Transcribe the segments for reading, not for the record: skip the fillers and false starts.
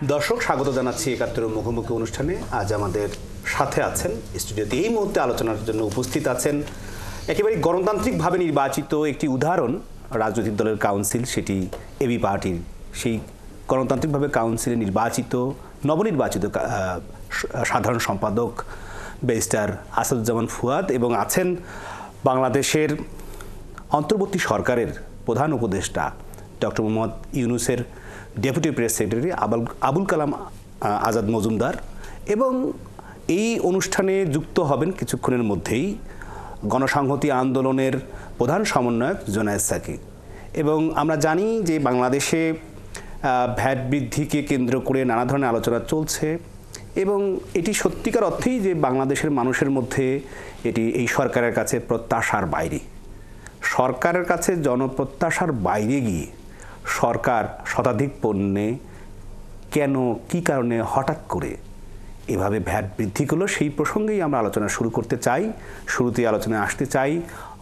দর্শক স্বাগত জানাচ্ছি ৭১ মুখোমুখি অনুষ্ঠানে। আজ আমাদের সাথে আছেন স্টুডিওতে এই মুহূর্তে আলোচনার জন্য উপস্থিত আছেন একেবারে গণতান্ত্রিকভাবে নির্বাচিত একটি উদাহরণ রাজনৈতিক দলের কাউন্সিল, সেটি এবি পার্টির। সেই গণতান্ত্রিকভাবে কাউন্সিলে নির্বাচিত নবনির্বাচিত সাধারণ সম্পাদক ব্যারিস্টার আসাদুজ্জামান ফুয়াদ এবং আছেন বাংলাদেশের অন্তর্বর্তী সরকারের প্রধান উপদেষ্টা ডক্টর মোহাম্মদ ইউনূসের deputy press secretary Abul Kalam Azad Majumdar. এবং এই অনুষ্ঠানে যুক্ত হবেন কিছুক্ষণের মধ্যেই গণসংহতি আন্দোলনের প্রধান সমন্বয়ক জোনায়েদ সাকি। এবং আমরা জানি যে বাংলাদেশে ভ্যাট বৃদ্ধিকে কেন্দ্র করে নানা ধরনের আলোচনা চলছে এবং এটি সত্যিকার অর্থেই যে বাংলাদেশের মানুষের মধ্যে এটি এই সরকারের কাছে প্রত্যাশার বাইরে। সরকারের কাছে জনপ্রত্যাশার বাইরে গিয়ে সরকার শতাধিক পণ্যে কেন কী কারণে হঠাৎ করে এভাবে ভ্যাট বৃদ্ধি করলো, সেই প্রসঙ্গেই আমরা আলোচনা শুরু করতে চাই। শুরুতেই আলোচনায় আসতে চাই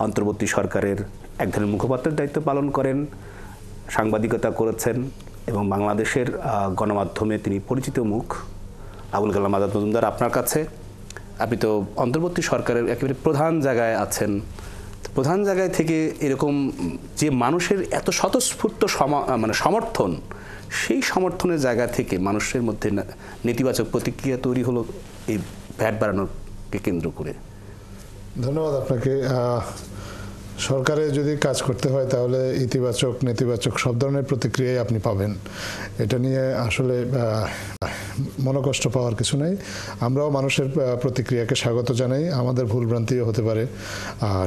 অন্তর্বর্তী সরকারের এক ধরনের মুখপাত্রের দায়িত্ব পালন করেন, সাংবাদিকতা করেছেন এবং বাংলাদেশের গণমাধ্যমে তিনি পরিচিত মুখ আবুল কালাম আজাদ মজুমদার। আপনার কাছে, আপনি তো অন্তর্বর্তী সরকারের একেবারে প্রধান জায়গায় আছেন, প্রধান জায়গায় থেকে এরকম যে মানুষের এত স্বতঃস্ফূর্ত সমর্থন, সেই সমর্থনের জায়গা থেকে মানুষের মধ্যে নেতিবাচক প্রতিক্রিয়া তৈরি হলো এই ভ্যাট বাড়ানোকে কেন্দ্র করে। ধন্যবাদ আপনাকে। সরকারে যদি কাজ করতে হয় তাহলে ইতিবাচক নেতিবাচক সব ধরনের প্রতিক্রিয়াই আপনি পাবেন। এটা নিয়ে আসলে মনোকষ্ট পাওয়ার কিছু নেই। আমরাও মানুষের প্রতিক্রিয়াকে স্বাগত জানাই। আমাদের ভুলভ্রান্তিও হতে পারে,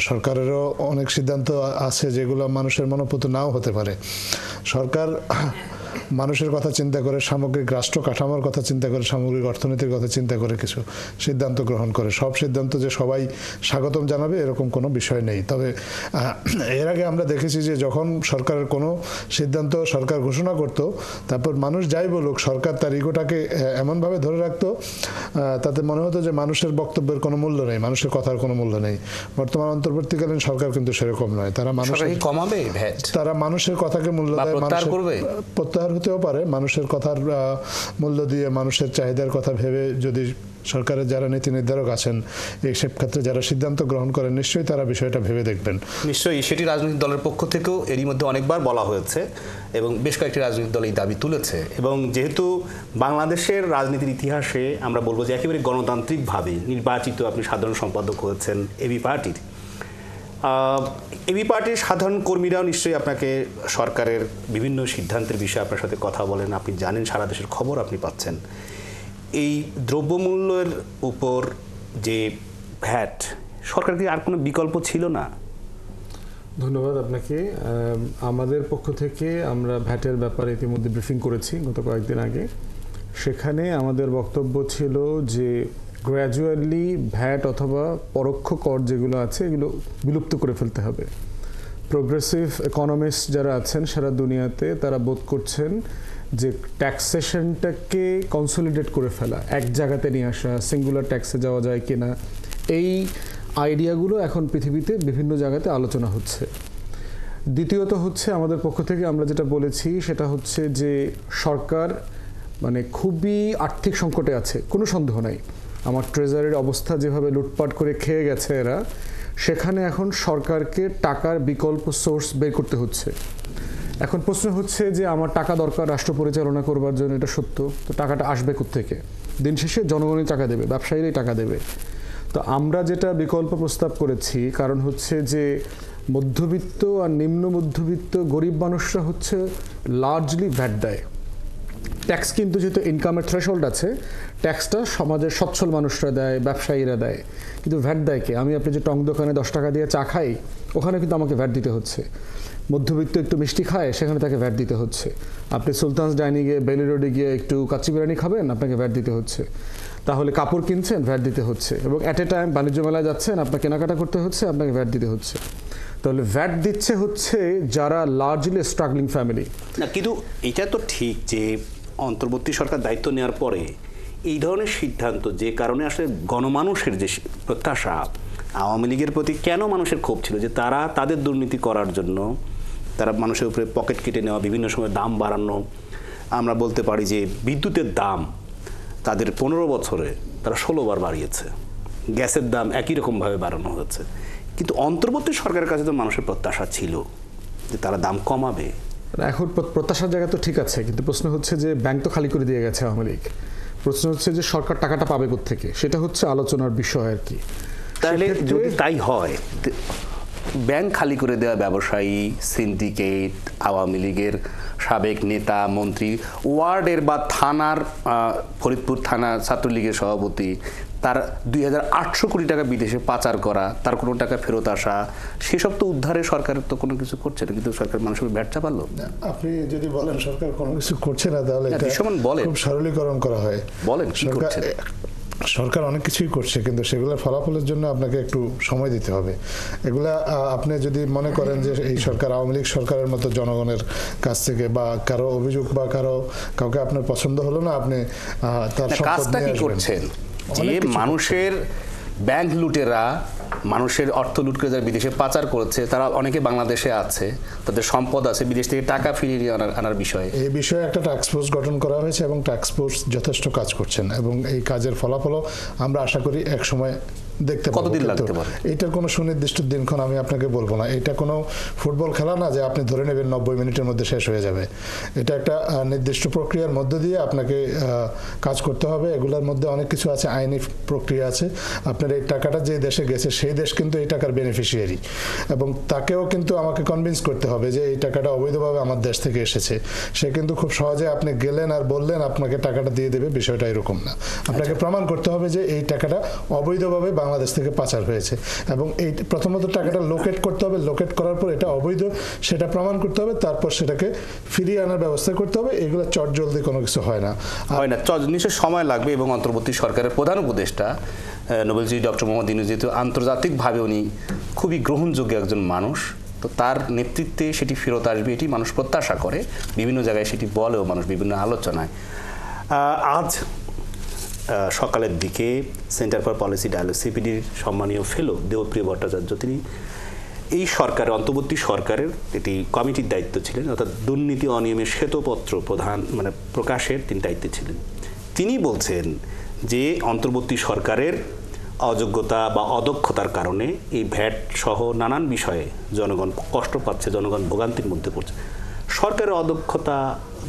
সরকারেরও অনেক সিদ্ধান্ত আছে যেগুলো মানুষের মনোপুত নাও হতে পারে। সরকার মানুষের কথা চিন্তা করে, সামগ্রিক রাষ্ট্র কাঠামোর কথা চিন্তা করে, সামগ্রিক অর্থনীতির কথা চিন্তা করে কিছু সিদ্ধান্ত গ্রহণ করে। সব সিদ্ধান্ত যে সবাই স্বাগতম জানাবে এরকম কোনো বিষয় নেই। তবে এর আগে আমরা দেখেছি যে যখন সরকারের কোনো সিদ্ধান্ত সরকার ঘোষণা করত, তারপর মানুষ যাই বলুক সরকার তার ইগোটাকে এমনভাবে ধরে রাখতো তাতে মনে হতো যে মানুষের বক্তব্যের কোনো মূল্য নেই, মানুষের কথার কোনো মূল্য নেই। বর্তমান অন্তর্বর্তীকালীন সরকার কিন্তু সেরকম নয়। তারা মানুষের কথাকে মূল্য দেয়, প্রত্যাহার হতেও পারে, মানুষের কথার মূল্য দিয়ে মানুষের চাহিদার কথা ভেবে যদি সরকারের যারা নীতি নির্ধারক আছেন এই সব ক্ষেত্রে যারা সিদ্ধান্ত গ্রহণ করেন নিশ্চয়ই তারা বিষয়টা ভেবে দেখবেন। নিশ্চয়ই সেটি রাজনৈতিক দলের পক্ষ থেকেও এরই মধ্যে অনেকবার বলা হয়েছে এবং বেশ কয়েকটি রাজনৈতিক দল এই দাবি তুলেছে। এবং যেহেতু বাংলাদেশের রাজনীতির ইতিহাসে আমরা বলবো যে একেবারে গণতান্ত্রিকভাবে নির্বাচিত আপনি সাধারণ সম্পাদক হয়েছেন এবি পার্টির, এবি পার্টির সাধারণ কর্মীরাও নিশ্চয়ই আপনাকে সরকারের বিভিন্ন সিদ্ধান্তের বিষয়ে আপনার সাথে কথা বলেন, আপনি জানেন, সারা দেশের খবর আপনি পাচ্ছেন। এই দ্রব্যমূল্যের উপর যে ভ্যাট, সরকার কি আর কোনো বিকল্প ছিল না? ধন্যবাদ আপনাকে। আমাদের পক্ষ থেকে আমরা ভ্যাটের ব্যাপারে ইতিমধ্যে ব্রিফিং করেছি গত কয়েকদিন আগে। সেখানে আমাদের বক্তব্য ছিল যে গ্র্যাজুয়ালি ভ্যাট অথবা পরোক্ষ কর যেগুলো আছে এগুলো বিলুপ্ত করে ফেলতে হবে। প্রোগ্রেসিভ ইকোনমিস্ট যারা আছেন সারা দুনিয়াতে তারা বোধ করছেন যে ট্যাক্সেশনটাকে কনসলিডেট করে ফেলা, এক জায়গাতে নিয়ে আসা, সিঙ্গুলার ট্যাক্সে যাওয়া যায় কিনা, এই আইডিয়াগুলো এখন পৃথিবীতে বিভিন্ন জায়গাতে আলোচনা হচ্ছে। দ্বিতীয়ত হচ্ছে আমাদের পক্ষ থেকে আমরা যেটা বলেছি সেটা হচ্ছে যে সরকার খুবই আর্থিক সংকটে আছে, কোনো সন্দেহ নাই। আমার ট্রেজারির অবস্থা যেভাবে লুটপাট করে খেয়ে গেছে এরা, সেখানে এখন সরকারকে টাকার বিকল্প সোর্স বের করতে হচ্ছে। এখন প্রশ্ন হচ্ছে যে আমার টাকা দরকার রাষ্ট্র পরিচালনা করবার জন্য, এটা সত্য, তো টাকাটা আসবে কোত্থেকে? দিন শেষে জনগণই টাকা দেবে, ব্যবসায়ীরাই টাকা দেবে। তো আমরা যেটা বিকল্প প্রস্তাব করেছি, কারণ হচ্ছে যে মধ্যবিত্ত আর নিম্ন মধ্যবিত্ত গরিব মানুষরা হচ্ছে লার্জলি ভ্যাট দেয়। ট্যাক্স কিন্তু যেহেতু ইনকামের থ্রেশহোল্ড আছে, ট্যাক্সটা সমাজের সচ্ছল মানুষরা দেয়, ব্যবসায়ীরা দেয়, কিন্তু ভ্যাট দেয় কে? আপনি যে টং দোকানে 10 টাকা দিয়ে চা খাই, ওখানে কিন্তু আমাকে ভ্যাট দিতে হচ্ছে। মধ্যবিত্ত একটু মিষ্টি খায়, সেখানে তাকে ভ্যাট দিতে হচ্ছে। আপনি সুলতানস ডাইনিংয়ে বেলি রোডে গিয়ে একটু কাচ্চি বিরিয়ানি খাবেন, আপনাকে ভ্যাট দিতে হচ্ছে। তাহলে কাপড় কিনছেন, ভ্যাট দিতে হচ্ছে। এবং অ্যাট এ টাইম বাণিজ্য মেলায় যাচ্ছেন, আপনার কেনাকাটা করতে হচ্ছে, আপনাকে ভ্যাট দিতে হচ্ছে। তাহলে ভ্যাট দিচ্ছে হচ্ছে যারা লার্জলি স্ট্রাগলিং ফ্যামিলি। না, কিন্তু এটা তো ঠিক যে অন্তর্বর্তী সরকার দায়িত্ব নেওয়ার পরে এই ধরনের সিদ্ধান্ত, যে কারণে আসলে গণমানুষের যে প্রত্যাশা, আওয়ামী লীগের প্রতি কেন মানুষের ক্ষোভ ছিল যে তারা তাদের দুর্নীতি করার জন্য তারা মানুষের উপরে পকেট কেটে নেওয়া, বিভিন্ন সময় দাম বাড়ানো, আমরা বলতে পারি যে বিদ্যুতের দাম তাদের 15 বছরে তারা 16 বার বাড়িয়েছে, গ্যাসের দাম একই রকমভাবে বাড়ানো হয়েছে, কিন্তু অন্তর্বর্তী সরকারের কাছে তো মানুষের প্রত্যাশা ছিল যে তারা দাম কমাবে। এখন প্রত্যাশার জায়গা তো ঠিক আছে, কিন্তু প্রশ্ন হচ্ছে যে ব্যাংক তো খালি করে দিয়ে গেছে আওয়ামী লীগ। প্রশ্ন হচ্ছে যে সরকার টাকাটা পাবে কোত্থেকে, সেটা হচ্ছে আলোচনার বিষয় আর কি। তাহলে যদি তাই হয়, ব্যাংক খালি করে দেওয়া ব্যবসায়ী, সিন্ডিকেট, আওয়ামী লীগের সাবেক নেতা মন্ত্রী, ওয়ার্ডের বা থানার ফরিদপুর থানা ছাত্রলীগের সভাপতি, তার 2800 কোটি টাকা বিদেশে পাচার করা, তার কোনো টাকা ফেরত আসা, সেসব তো উদ্ধারে সরকারের তো কোনো কিছু করছে না, কিন্তু সরকার মানুষের ভ্যাট চাপালো। আপনি যদি বলেন সরকার কোনো কিছু করছে না, তাহলে এটা খুব সরলীকরণ করা হয়। বলেন কি করছে? সরকার অনেক কিছুই করছে, কিন্তু সেগুলোর ফলাফলের জন্য আপনাকে একটু সময় দিতে হবে। এগুলা আপনি যদি মনে করেন যে এই সরকার আওয়ামী লীগ সরকারের মতো জনগণের কাছ থেকে বা কারো অভিযোগ বা কাউকে আপনার পছন্দ হলো না, আপনি তার কাজটা কি করছেন যে মানুষের ব্যাংক লুটেরা, মানুষের অর্থ লুট করে যারা বিদেশে পাচার করেছে, তারা অনেকে বাংলাদেশে আছে, তাদের সম্পদ আছে, বিদেশ থেকে টাকা ফিরিয়ে আনার বিষয়ে এই বিষয়ে একটা টাস্ক ফোর্স গঠন করা হয়েছে এবং টাস্ক ফোর্স যথেষ্ট কাজ করছেন এবং এই কাজের ফলাফলও আমরা আশা করি এক সময় দেখতে পাবো। কতদিন লাগতে পারে? এটার কোনো সুনির্দিষ্ট দিনক্ষণ আমি আপনাকে বলবো না। এটা কোনো ফুটবল খেলা না যে আপনি ধরে নেবেন 90 মিনিটের মধ্যে শেষ হয়ে যাবে। এটা একটা নির্দিষ্ট প্রক্রিয়ার মধ্য দিয়ে আপনাকে কাজ করতে হবে। এগুলোর মধ্যে অনেক কিছু আছে, আইনি প্রক্রিয়া আছে। আপনার এই টাকাটা যে দেশে গেছে সেই দেশ কিন্তু এই টাকার বেনিফিশিয়ারি, এবং তাকেও কিন্তু আমাকে কনভিন্স করতে হবে যে এই টাকাটা অবৈধভাবে আমার দেশ থেকে এসেছে। সে কিন্তু খুব সহজে আপনি গেলেন আর বললেন আপনাকে টাকাটা দিয়ে দেবে, বিষয়টা এরকম না। আপনাকে প্রমাণ করতে হবে যে এই টাকাটা অবৈধভাবে বাংলাদেশ থেকে পাচার হয়েছে, এবং এই প্রথমত টাকাটা লোকেট করতে হবে। লোকেট করার পর এটা অবৈধ সেটা প্রমাণ করতে হবে, তারপর সেটাকে ফিরিয়ে আনার ব্যবস্থা করতে হবে। এগুলো চটজলদি কোনো কিছু হয় না, নিশ্চয় সময় লাগবে। এবং অন্তর্বর্তী সরকারের প্রধান উপদেষ্টা নোবেলজয়ী ডক্টর মোহাম্মদ ইউনূস যেহেতু আন্তর্জাতিকভাবে উনি খুবই গ্রহণযোগ্য একজন মানুষ, তো তার নেতৃত্বে সেটি ফেরত আসবে এটি মানুষ প্রত্যাশা করে। বিভিন্ন জায়গায় সেটি বলেও মানুষ বিভিন্ন আলোচনায়। আজ সকালের দিকে সেন্টার ফর পলিসি ডায়ালগ সিপিডির সম্মানীয় ফেলো দেবপ্রিয় ভট্টাচার্য, তিনি এই সরকারের অন্তর্বর্তী সরকারের এটি কমিটির দায়িত্ব ছিলেন, অর্থাৎ দুর্নীতি অনিয়মের শ্বেতপত্র প্রকাশের তিনি দায়িত্বে ছিলেন। তিনি বলছেন যে অন্তর্বর্তী সরকারের অযোগ্যতা বা অদক্ষতার কারণে এই ভ্যাট সহ নানান বিষয়ে জনগণ কষ্ট পাচ্ছে, জনগণ ভোগান্তির মধ্যে পড়ছে। সরকারের অদক্ষতা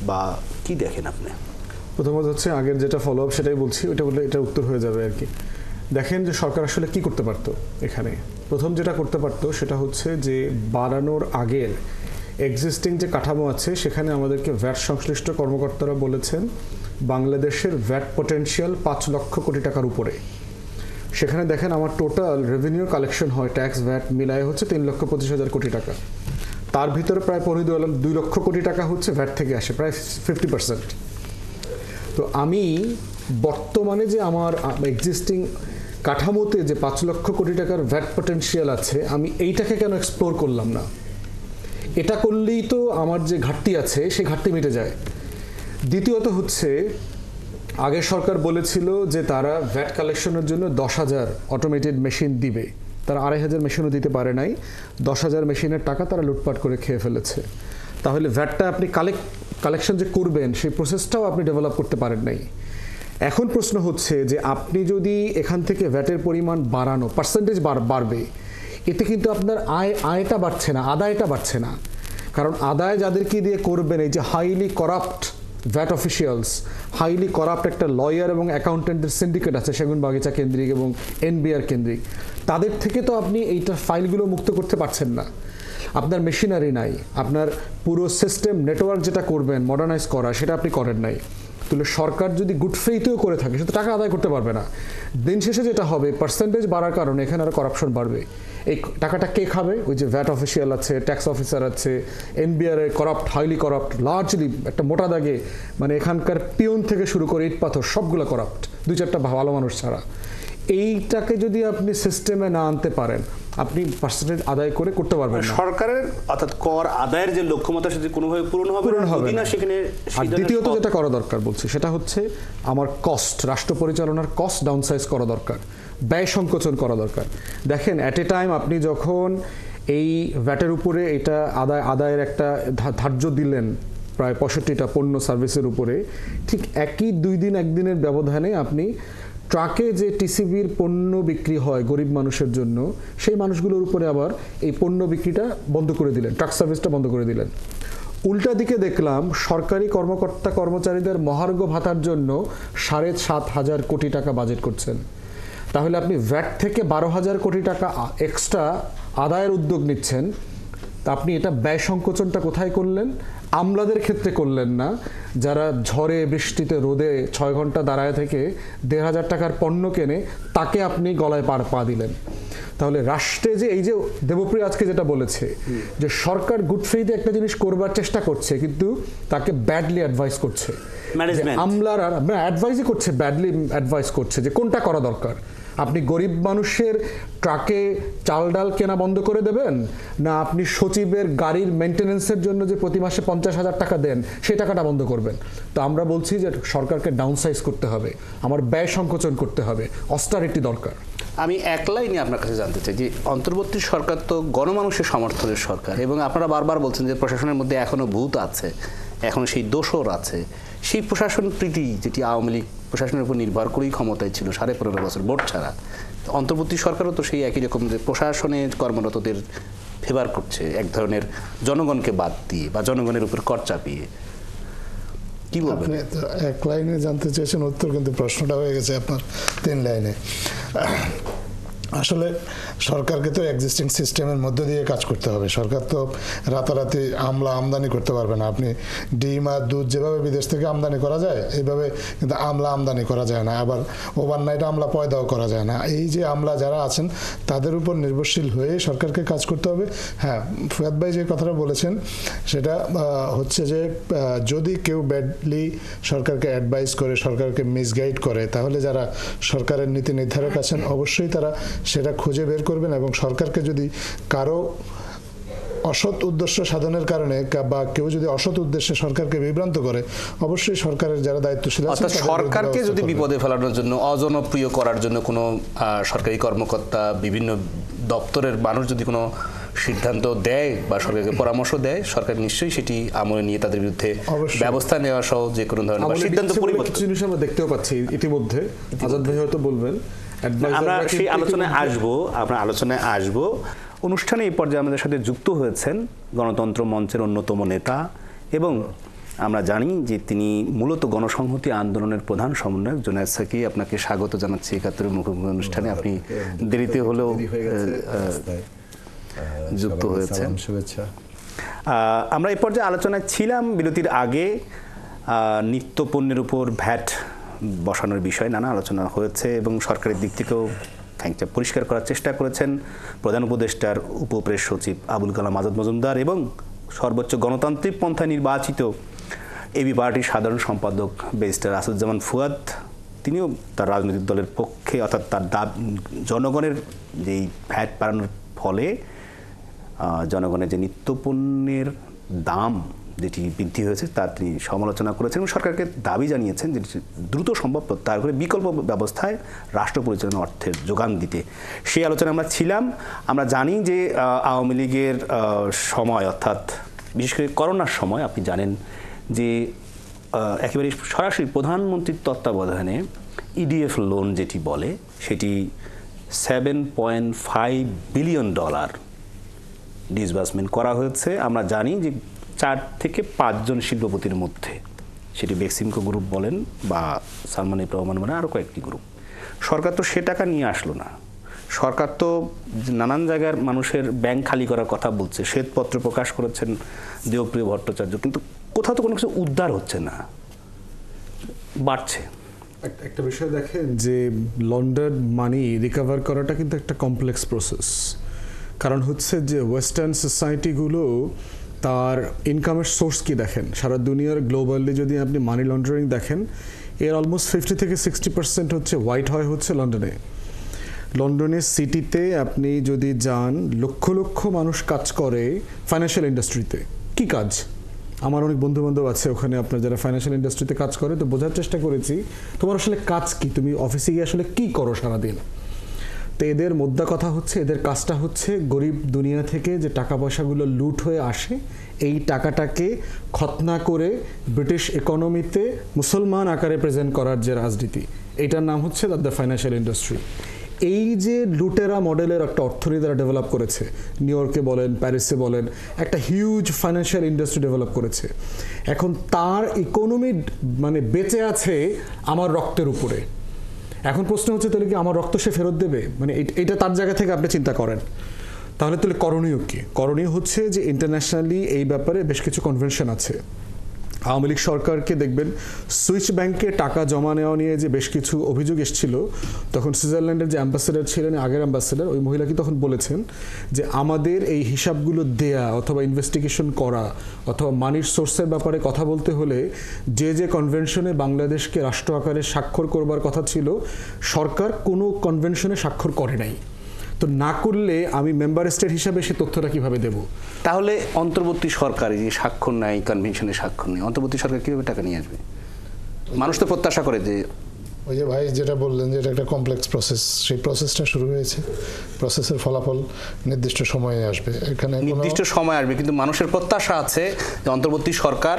বা কি দেখেন আপনি? প্রথমত হচ্ছে আগের যেটা ফলো আপ সেটাই বলছি, ওইটা বললে এটা উত্তর হয়ে যাবে আর কি। দেখেন যে সরকার আসলে কি করতে পারতো এখানে। প্রথম যেটা করতে পারতো সেটা হচ্ছে যে বাড়ানোর আগের এক্সিস্টিং যে কাঠামো আছে সেখানে আমাদেরকে ভ্যাট সংশ্লিষ্ট কর্মকর্তারা বলেছেন বাংলাদেশের ভ্যাট পটেনশিয়াল 5 লক্ষ কোটি টাকার উপরে। সেখানে দেখেন আমার টোটাল রেভিনিউ কালেকশন হয় ট্যাক্স ভ্যাট মিলায় হচ্ছে 3,25,000 কোটি টাকা। তার ভিতরে প্রায় 2 লক্ষ কোটি টাকা হচ্ছে ভ্যাট থেকে আসে, প্রায় 50%। তো আমি বর্তমানে যে আমার এক্সিস্টিং কাঠামোতে যে 5 লক্ষ কোটি টাকার ভ্যাট পটেনশিয়াল আছে, আমি এইটাকে কেন এক্সপ্লোর করলাম না? এটা করলেই তো আমার যে ঘাটতি আছে সেই ঘাটতি মিটে যায়। দ্বিতীয়ত হচ্ছে আগে সরকার বলেছিল যে তারা ভ্যাট কালেকশনের জন্য 10,000 অটোমেটেড মেশিন দিবে, তারা 2,500 মেশিনও দিতে পারে নাই। 10,000 মেশিনের টাকা তারা লুটপাট করে খেয়ে ফেলেছে। তাহলে ভ্যাটটা আপনি কালেকশন যে করবেন সেই প্রসেসটাও আপনি ডেভেলপ করতে পারেন নাই। এখন প্রশ্ন হচ্ছে যে আপনি যদি এখান থেকে ভ্যাটের পরিমাণ বাড়ানো, পার্সেন্টেজ বাড়বে, এতে কিন্তু আপনার আয়টা বাড়ছে না, আদায়টা বাড়ছে না। কারণ আদায় যাদেরকে দিয়ে করবেন, এই যে highly corrupt VAT officials, highly corrupt একটা লয়ার এবং অ্যাকাউন্টেন্টের সিন্ডিকেট আছে সেগুনবাগিচা কেন্দ্রিক এবং এনবিআর কেন্দ্রিক, তাদের থেকে তো আপনি এইটার ফাইলগুলো মুক্ত করতে পারছেন না। আপনার মেশিনারি নাই, আপনার পুরো সিস্টেম নেটওয়ার্ক যেটা করবেন মডার্নাইজ করা সেটা আপনি করেন নাই। তাহলে সরকার যদি গুড ফেইথেও করে থাকে সে তো টাকা আদায় করতে পারবে না। দিন শেষে যেটা হবে, পার্সেন্টেজ বাড়ার কারণে এখানে আরও করাপশন বাড়বে। এই টাকাটা কে খাবে? ওই যে ভ্যাট অফিসিয়াল আছে, ট্যাক্স অফিসার আছে, NBR corrupt, highly corrupt, largely একটা মোটা দাগে, মানে এখানকার পিয়ন থেকে শুরু করে ইট পাথর সবগুলো করাপ্ট, 2-4টা ভালো মানুষ ছাড়া। এইটাকে যদি আপনি সিস্টেমে না আনতে পারেন, আপনি পার্সেন্টেজ আদায় করতে পারবেন না। সরকারের অর্থাৎ কর আদায়ের যে লক্ষ্যমাত্রা সেটা কোনোভাবে পূরণ হবে না সেখানে। আর দ্বিতীয়ত যেটা করা দরকার বলছি সেটা হচ্ছে আমার কস্ট, রাষ্ট্র পরিচালনার কস্ট ডাউনসাইজ করা দরকার, ব্যয় সংকোচন করা দরকার। দেখেন অ্যাট এ টাইম আপনি যখন এই ভ্যাটের উপরে এটা আদায়ের একটা ধার্য দিলেন প্রায় 65টা পণ্য সার্ভিসের উপরে, ঠিক একই 2 দিন 1 দিনের ব্যবধানে আপনি ট্রাকে যে টিসিবির পণ্য বিক্রি হয় গরিব মানুষের জন্য, সেই মানুষগুলোর উপরে আবার এই পণ্য বিক্রিটা বন্ধ করে দিলেন, ট্রাক সার্ভিসটা বন্ধ করে দিলেন। উল্টা দিকে দেখলাম সরকারি কর্মকর্তা কর্মচারীদের মহার্ঘ ভাতার জন্য 7,500 কোটি টাকা বাজেট করছেন। তাহলে আপনি ভ্যাট থেকে 12,000 কোটি টাকা এক্সট্রা আদায়ের উদ্যোগ নিচ্ছেন, তা আপনি এটা ব্যয় সংকোচনটা কোথায় করলেন? আমলাদের ক্ষেত্রে করলেন না, যারা ঝড়ে বৃষ্টিতে রোদে 6 ঘন্টা দাঁড়ায় থেকে 1,500 টাকার পণ্য কেনে, তাকে আপনি গলায় পা দিলেন। তাহলে রাষ্ট্রে যে এই যে দেবপ্রিয় আজকে যেটা বলেছে যে সরকার গুড ফেইথে একটা জিনিস করবার চেষ্টা করছে, কিন্তু তাকে ব্যাডলি অ্যাডভাইস করছে, আমলারা অ্যাডভাইসই করছে, ব্যাডলি অ্যাডভাইস করছে যে কোনটা করা দরকার। আপনি গরিব মানুষের ট্রাকে চাল ডাল কেনা বন্ধ করে দেবেন, না আপনি সচিবের গাড়ির মেনটেন্যান্সের জন্য যে প্রতি মাসে 50,000 টাকা দেন সেই টাকাটা বন্ধ করবেন? তো আমরা বলছি যে সরকারকে ডাউনসাইজ করতে হবে, আমার ব্যয় সংকোচন করতে হবে, অস্টারিটি দরকার। আমি এক লাইনে আপনার কাছে জানতে চাই যে অন্তর্বর্তী সরকার তো গণমানুষের সমর্থনের সরকার, এবং আপনারা বারবার বলছেন যে প্রশাসনের মধ্যে এখনো ভূত আছে, এখনো সেই দোসর আছে। সেই প্রশাসন প্রীতি যেটি আওয়ামী লীগ প্রশাসনের উপর নির্ভর করেই ক্ষমতায় ছিল 15.5 বছর ভোট ছাড়া, অন্তর্বর্তী সরকারও তো সেই একই রকম যে প্রশাসনে কর্মরতদের ফেভার করছে এক ধরনের জনগণকে বাদ দিয়ে বা জনগণের উপর কর চাপিয়ে। কি বলবেন? আপনি এক লাইনে জানতে চেয়েছেন উত্তর, কিন্তু প্রশ্নটা হয়ে গেছে আপনার 3 লাইনে। আসলে সরকারকে তো এক্সিস্টিং সিস্টেমের মধ্য দিয়ে কাজ করতে হবে। সরকার তো রাতারাতি আমলা আমদানি করতে পারবে না। আপনি ডিম আর দুধ যেভাবে বিদেশ থেকে আমদানি করা যায়, এইভাবে কিন্তু আমলা আমদানি করা যায় না। আবার ওভারনাইট আমলা পয়দাও করা যায় না। এই যে আমলা যারা আছেন তাদের উপর নির্ভরশীল হয়ে সরকারকে কাজ করতে হবে। হ্যাঁ, ফুয়াদ ভাই যে কথাটা বলেছেন সেটা হচ্ছে যে যদি কেউ ব্যাডলি সরকারকে অ্যাডভাইস করে, সরকারকে মিসগাইড করে, তাহলে যারা সরকারের নীতি নির্ধারক আছেন অবশ্যই তারা সেটা খুঁজে বের করবেন, এবং সরকারকে যদি কারো অসৎ উদ্দেশ্য সাধনের কারণে বা কেউ যদি অসৎ উদ্দেশ্যে সরকারকে বিভ্রান্ত করে, অবশ্যই সরকারের যারা দায়িত্বশীল আছেন সরকারকে যদি বিপদে ফেলানোর জন্য, অজনপ্রিয় করার জন্য কোনো সরকারি কর্মকর্তা, বিভিন্ন দপ্তরের মানুষ যদি কোনো সিদ্ধান্ত দেয় বা সরকারকে পরামর্শ দেয়, সরকার নিশ্চয়ই সেটি আমলে নিয়ে তাদের বিরুদ্ধে ব্যবস্থা নেওয়া সহ যে কোনো ধরনের সিদ্ধান্ত পরিবর্তন। কিছু জিনিস আমরা দেখতেও পাচ্ছি ইতিমধ্যে, আজাদ ভাই হয়তো বলবেন। আমরা সেই আলোচনায় আসবো। অনুষ্ঠানে এই পর্যায়ে আমাদের সাথে যুক্ত হয়েছেন গণতন্ত্র মঞ্চের অন্যতম নেতা, এবং আমরা জানি যে তিনি মূলত গণসংহতি আন্দোলনের প্রধান সমন্বয়ক জুনায়েদ সাকি। আপনাকে স্বাগত জানাচ্ছি ৭১ মুখোমুখি অনুষ্ঠানে। আপনি দেরিতে হলেও যুক্ত হয়েছেন। শুভেচ্ছা। আমরা এই পর্যায়ে আলোচনায় ছিলাম বিরতির আগে। নিত্য পণ্যের উপর ভ্যাট বসানোর বিষয়ে নানা আলোচনা হয়েছে, এবং সরকারের দিক থেকেও খানিকটা পরিষ্কার করার চেষ্টা করেছেন প্রধান উপদেষ্টার উপপ্রেস সচিব আবুল কালাম আজাদ মজুমদার এবং সর্বোচ্চ গণতান্ত্রিক পন্থায় নির্বাচিত এবি পার্টির সাধারণ সম্পাদক ব্যারিস্টার আসাদুজ্জামান ফুয়াদ। তিনিও তার রাজনৈতিক দলের পক্ষে, অর্থাৎ তার জনগণের যেই ভ্যাট বাড়ানোর ফলে জনগণের যে নিত্যপণ্যের দাম যেটি বৃদ্ধি হয়েছে তার তিনি সমালোচনা করেছেন এবং সরকারকে দাবি জানিয়েছেন যে দ্রুত সম্ভব প্রত্যাহার করে বিকল্প ব্যবস্থায় রাষ্ট্র পরিচালনা অর্থের যোগান দিতে। সেই আলোচনায় আমরা ছিলাম। আমরা জানি যে আওয়ামী লীগের সময়, অর্থাৎ বিশেষ করে করোনার সময় আপনি জানেন যে একেবারে সরাসরি প্রধানমন্ত্রীর তত্ত্বাবধানে ইডিএফ লোন যেটি বলে সেটি $7.5 বিলিয়ন ডিসবার্সমেন্ট করা হয়েছে। আমরা জানি যে 4 থেকে 5 জন শিল্পপতির মধ্যে, সেটি বেক্সিমকো গ্রুপ বলেন বা সালমান ইফ রহমান মানে আরও কয়েকটি গ্রুপ। সরকার তো সে টাকা নিয়ে আসলো না। সরকার তো নানান জায়গার মানুষের ব্যাংক খালি করার কথা বলছে, শ্বেতপত্র প্রকাশ করেছেন দেবপ্রিয় ভট্টাচার্য, কিন্তু কোথাও তো কোনো কিছু উদ্ধার হচ্ছে না, বাড়ছে। একটা বিষয় দেখেন যে লন্ডন মানি রিকভার করাটা কিন্তু একটা কমপ্লেক্স প্রসেস। কারণ হচ্ছে যে ওয়েস্টার্ন সোসাইটিগুলো তার ইনকামের সোর্স কি দেখেন, সারা দুনিয়ার গ্লোবালি যদি আপনি মানি লন্ডারিং দেখেন, এর অলমোস্ট 50 থেকে 60% হচ্ছে হোয়াইট হয় হচ্ছে লন্ডনে। লন্ডনের সিটিতে আপনি যদি যান, লক্ষ লক্ষ মানুষ কাজ করে ফাইন্যান্সিয়াল ইন্ডাস্ট্রিতে। কি কাজ? আমার অনেক বন্ধু বান্ধব আছে ওখানে, আপনার যারা ফাইন্যান্সিয়াল ইন্ডাস্ট্রিতে কাজ করে, তো বোঝার চেষ্টা করেছি তোমার আসলে কাজ কি, তুমি অফিসে গিয়ে আসলে কি করো সারাদিন। তো তো এদের মোদ্দা কথা হচ্ছে, এদের কাজটা হচ্ছে গরিব দুনিয়া থেকে যে টাকা পয়সাগুলো লুট হয়ে আসে এই টাকাটাকে খতনা করে ব্রিটিশ ইকোনমিতে মুসলমান আকারে প্রেজেন্ট করার যে রাজনীতি, এটার নাম হচ্ছে দ্য ফাইন্যান্সিয়াল ইন্ডাস্ট্রি। এই যে লুটেরা মডেলের একটা অর্থনীতি তারা ডেভেলপ করেছে, নিউ ইয়র্কে বলেন, প্যারিসে বলেন, একটা হিউজ ফাইন্যান্সিয়াল ইন্ডাস্ট্রি ডেভেলপ করেছে। এখন তার ইকোনমি মানে বেঁচে আছে আমার রক্তের উপরে। এখন প্রশ্ন হচ্ছে তাহলে কি আমার রক্ত সে ফেরত দেবে? মানে এটা তার জায়গা থেকে আপনি চিন্তা করেন। তাহলে করণীয় কি? করণীয় হচ্ছে যে ইন্টারন্যাশনালি এই ব্যাপারে বেশ কিছু কনভেনশন আছে। আওয়ামী লীগ সরকারকে দেখবেন সুইস ব্যাংকে টাকা জমা নেওয়া নিয়ে যে বেশ কিছু অভিযোগ এসেছিল, তখন সুইজারল্যান্ডের যে অ্যাম্বাসেডর ছিলেন, আগের অ্যাম্বাসেডর, ওই মহিলা কি তখন বলেছেন যে আমাদের এই হিসাবগুলো দেয়া অথবা ইনভেস্টিগেশন করা অথবা মানির সোর্সের ব্যাপারে কথা বলতে হলে যে যে কনভেনশনে বাংলাদেশকে রাষ্ট্র আকারে স্বাক্ষর করবার কথা ছিল, সরকার কোনো কনভেনশনে স্বাক্ষর করে নাই। তো না করলে আমি মেম্বার স্টেট হিসাবে সে তথ্যটা কিভাবে দেব? তাহলে অন্তর্বর্তী সরকার যে স্বাক্ষর নাই, কনভেনশনে স্বাক্ষর নেই, অন্তর্বর্তী সরকার কিভাবে টাকা নিয়ে আসবে? মানুষ তো প্রত্যাশা করে যে, ওই যে ভাই যেটা বললেন যে এটা একটা কমপ্লেক্স প্রসেস, সেই প্রসেসটা শুরু হয়েছে, প্রসেসের ফলাফল নির্দিষ্ট সময়ে আসবে। এখানে নির্দিষ্ট সময় আসবে, কিন্তু মানুষের প্রত্যাশা আছে যে অন্তর্বর্তী সরকার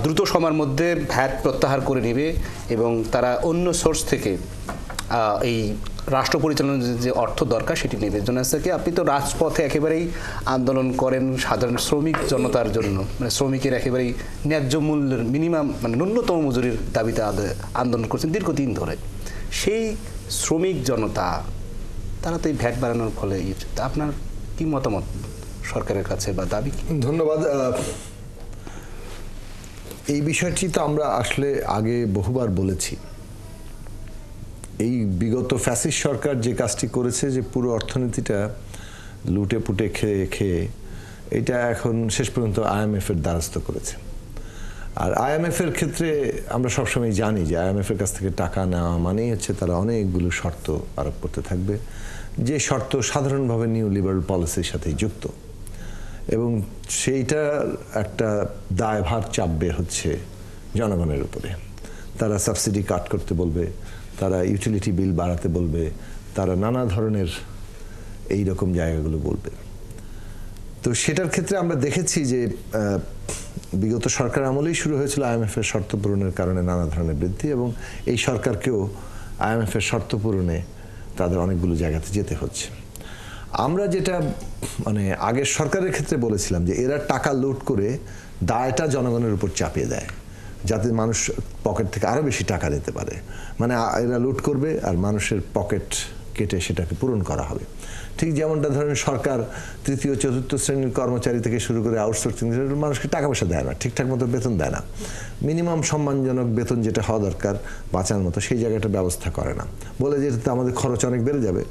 দ্রুত সময়ের মধ্যে ভ্যাট প্রত্যাহার করে নেবে এবং তারা অন্য সোর্স থেকে এই রাষ্ট্র পরিচালনার যে অর্থ দরকার সেটি নেবে। জোনাসকে আপনি তো রাজপথে একেবারেই আন্দোলন করেন সাধারণ শ্রমিক জনতার জন্য, মানে শ্রমিকের একেবারেই ন্যায্য মূল্যের মিনিমাম মানে ন্যূনতম মজুরির দাবিতে আন্দোলন করছেন দীর্ঘদিন ধরে। সেই শ্রমিক জনতা তারা তো এই ভ্যাট বাড়ানোর ফলে আপনার কি মতামত সরকারের কাছে বা দাবি? ধন্যবাদ। এই বিষয়টি তো আমরা আসলে আগে বহুবার বলেছি। এই বিগত ফ্যাসিস্ট সরকার যে কাজটি করেছে, যে পুরো অর্থনীতিটা লুটে পুটে খেয়ে খেয়ে এটা এখন শেষ পর্যন্ত আইএমএফের দ্বারস্থ করেছে। আর আইএমএফের ক্ষেত্রে আমরা সবসময় জানি যে আইএমএফের কাছ থেকে টাকা নেওয়া মানেই হচ্ছে তারা অনেকগুলো শর্ত আরোপ করতে থাকবে, যে শর্ত সাধারণভাবে নিউ লিবারাল পলিসির সাথে যুক্ত, এবং সেইটার একটা দায়ভার চাপবে হচ্ছে জনগণের উপরে। তারা সাবসিডি কাট করতে বলবে, তারা ইউটিলিটি বিল বাড়াতে বলবে, তারা নানা ধরনের এই রকম জায়গাগুলো বলবে। তো সেটার ক্ষেত্রে আমরা দেখেছি যে বিগত সরকার আমলেই শুরু হয়েছিল আইএমএফের শর্ত পূরণের কারণে নানা ধরনের বৃদ্ধি, এবং এই সরকারকেও আইএমএফের শর্ত পূরণে তাদের অনেকগুলো জায়গাতে যেতে হচ্ছে। আমরা যেটা মানে আগের সরকারের ক্ষেত্রে বলেছিলাম যে এরা টাকা লুট করে দায়টা জনগণের উপর চাপিয়ে দেয়, যাতে মানুষ পকেট থেকে আরও বেশি টাকা দিতে পারে। মানে এরা লুট করবে আর মানুষের পকেট কেটে সেটাকে পূরণ করা হবে। ঠিক যেমনটা ধরেন সরকার তৃতীয় চতুর্থ শ্রেণীর কর্মচারী থেকে শুরু করে আউটসোর্সিং মানুষকে টাকা পয়সা দেয় না, ঠিকঠাক মতো বেতন দেয় না, মিনিমাম সম্মানজনক বেতন যেটা হওয়া দরকার বাঁচার মতো সেই জায়গাটা ব্যবস্থা করে না, বলে যে এটাতে আমাদের খরচ অনেক বেড়ে যাবে।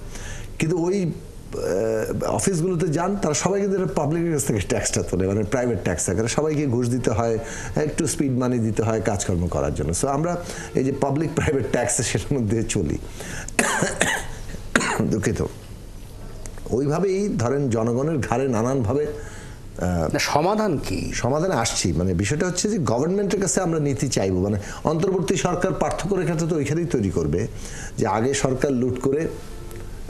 কিন্তু ওই অফিসগুলোতে যান, তারা সবাই কিন্তু পাবলিকের কাছ থেকে ট্যাক্সটা তোলে, মানে প্রাইভেট ট্যাক্স আকারে সবাইকে ঘুষ দিতে হয়, একটু স্পিড মানি দিতে হয় কাজকর্ম করার জন্য। সো আমরা এই যে পাবলিক প্রাইভেট ট্যাক্স সেটার মধ্যে চলি, দুঃখিত। ওইভাবেই ধরেন জনগণের ঘাড়ে নানানভাবে সমাধান কি? সমাধানে আসছি। মানে বিষয়টা হচ্ছে যে গভর্নমেন্টের কাছে আমরা নীতি চাইবো, মানে অন্তর্বর্তী সরকার পার্থক্য রেখাটা তো ওইখানেই তৈরি করবে যে আগে সরকার লুট করে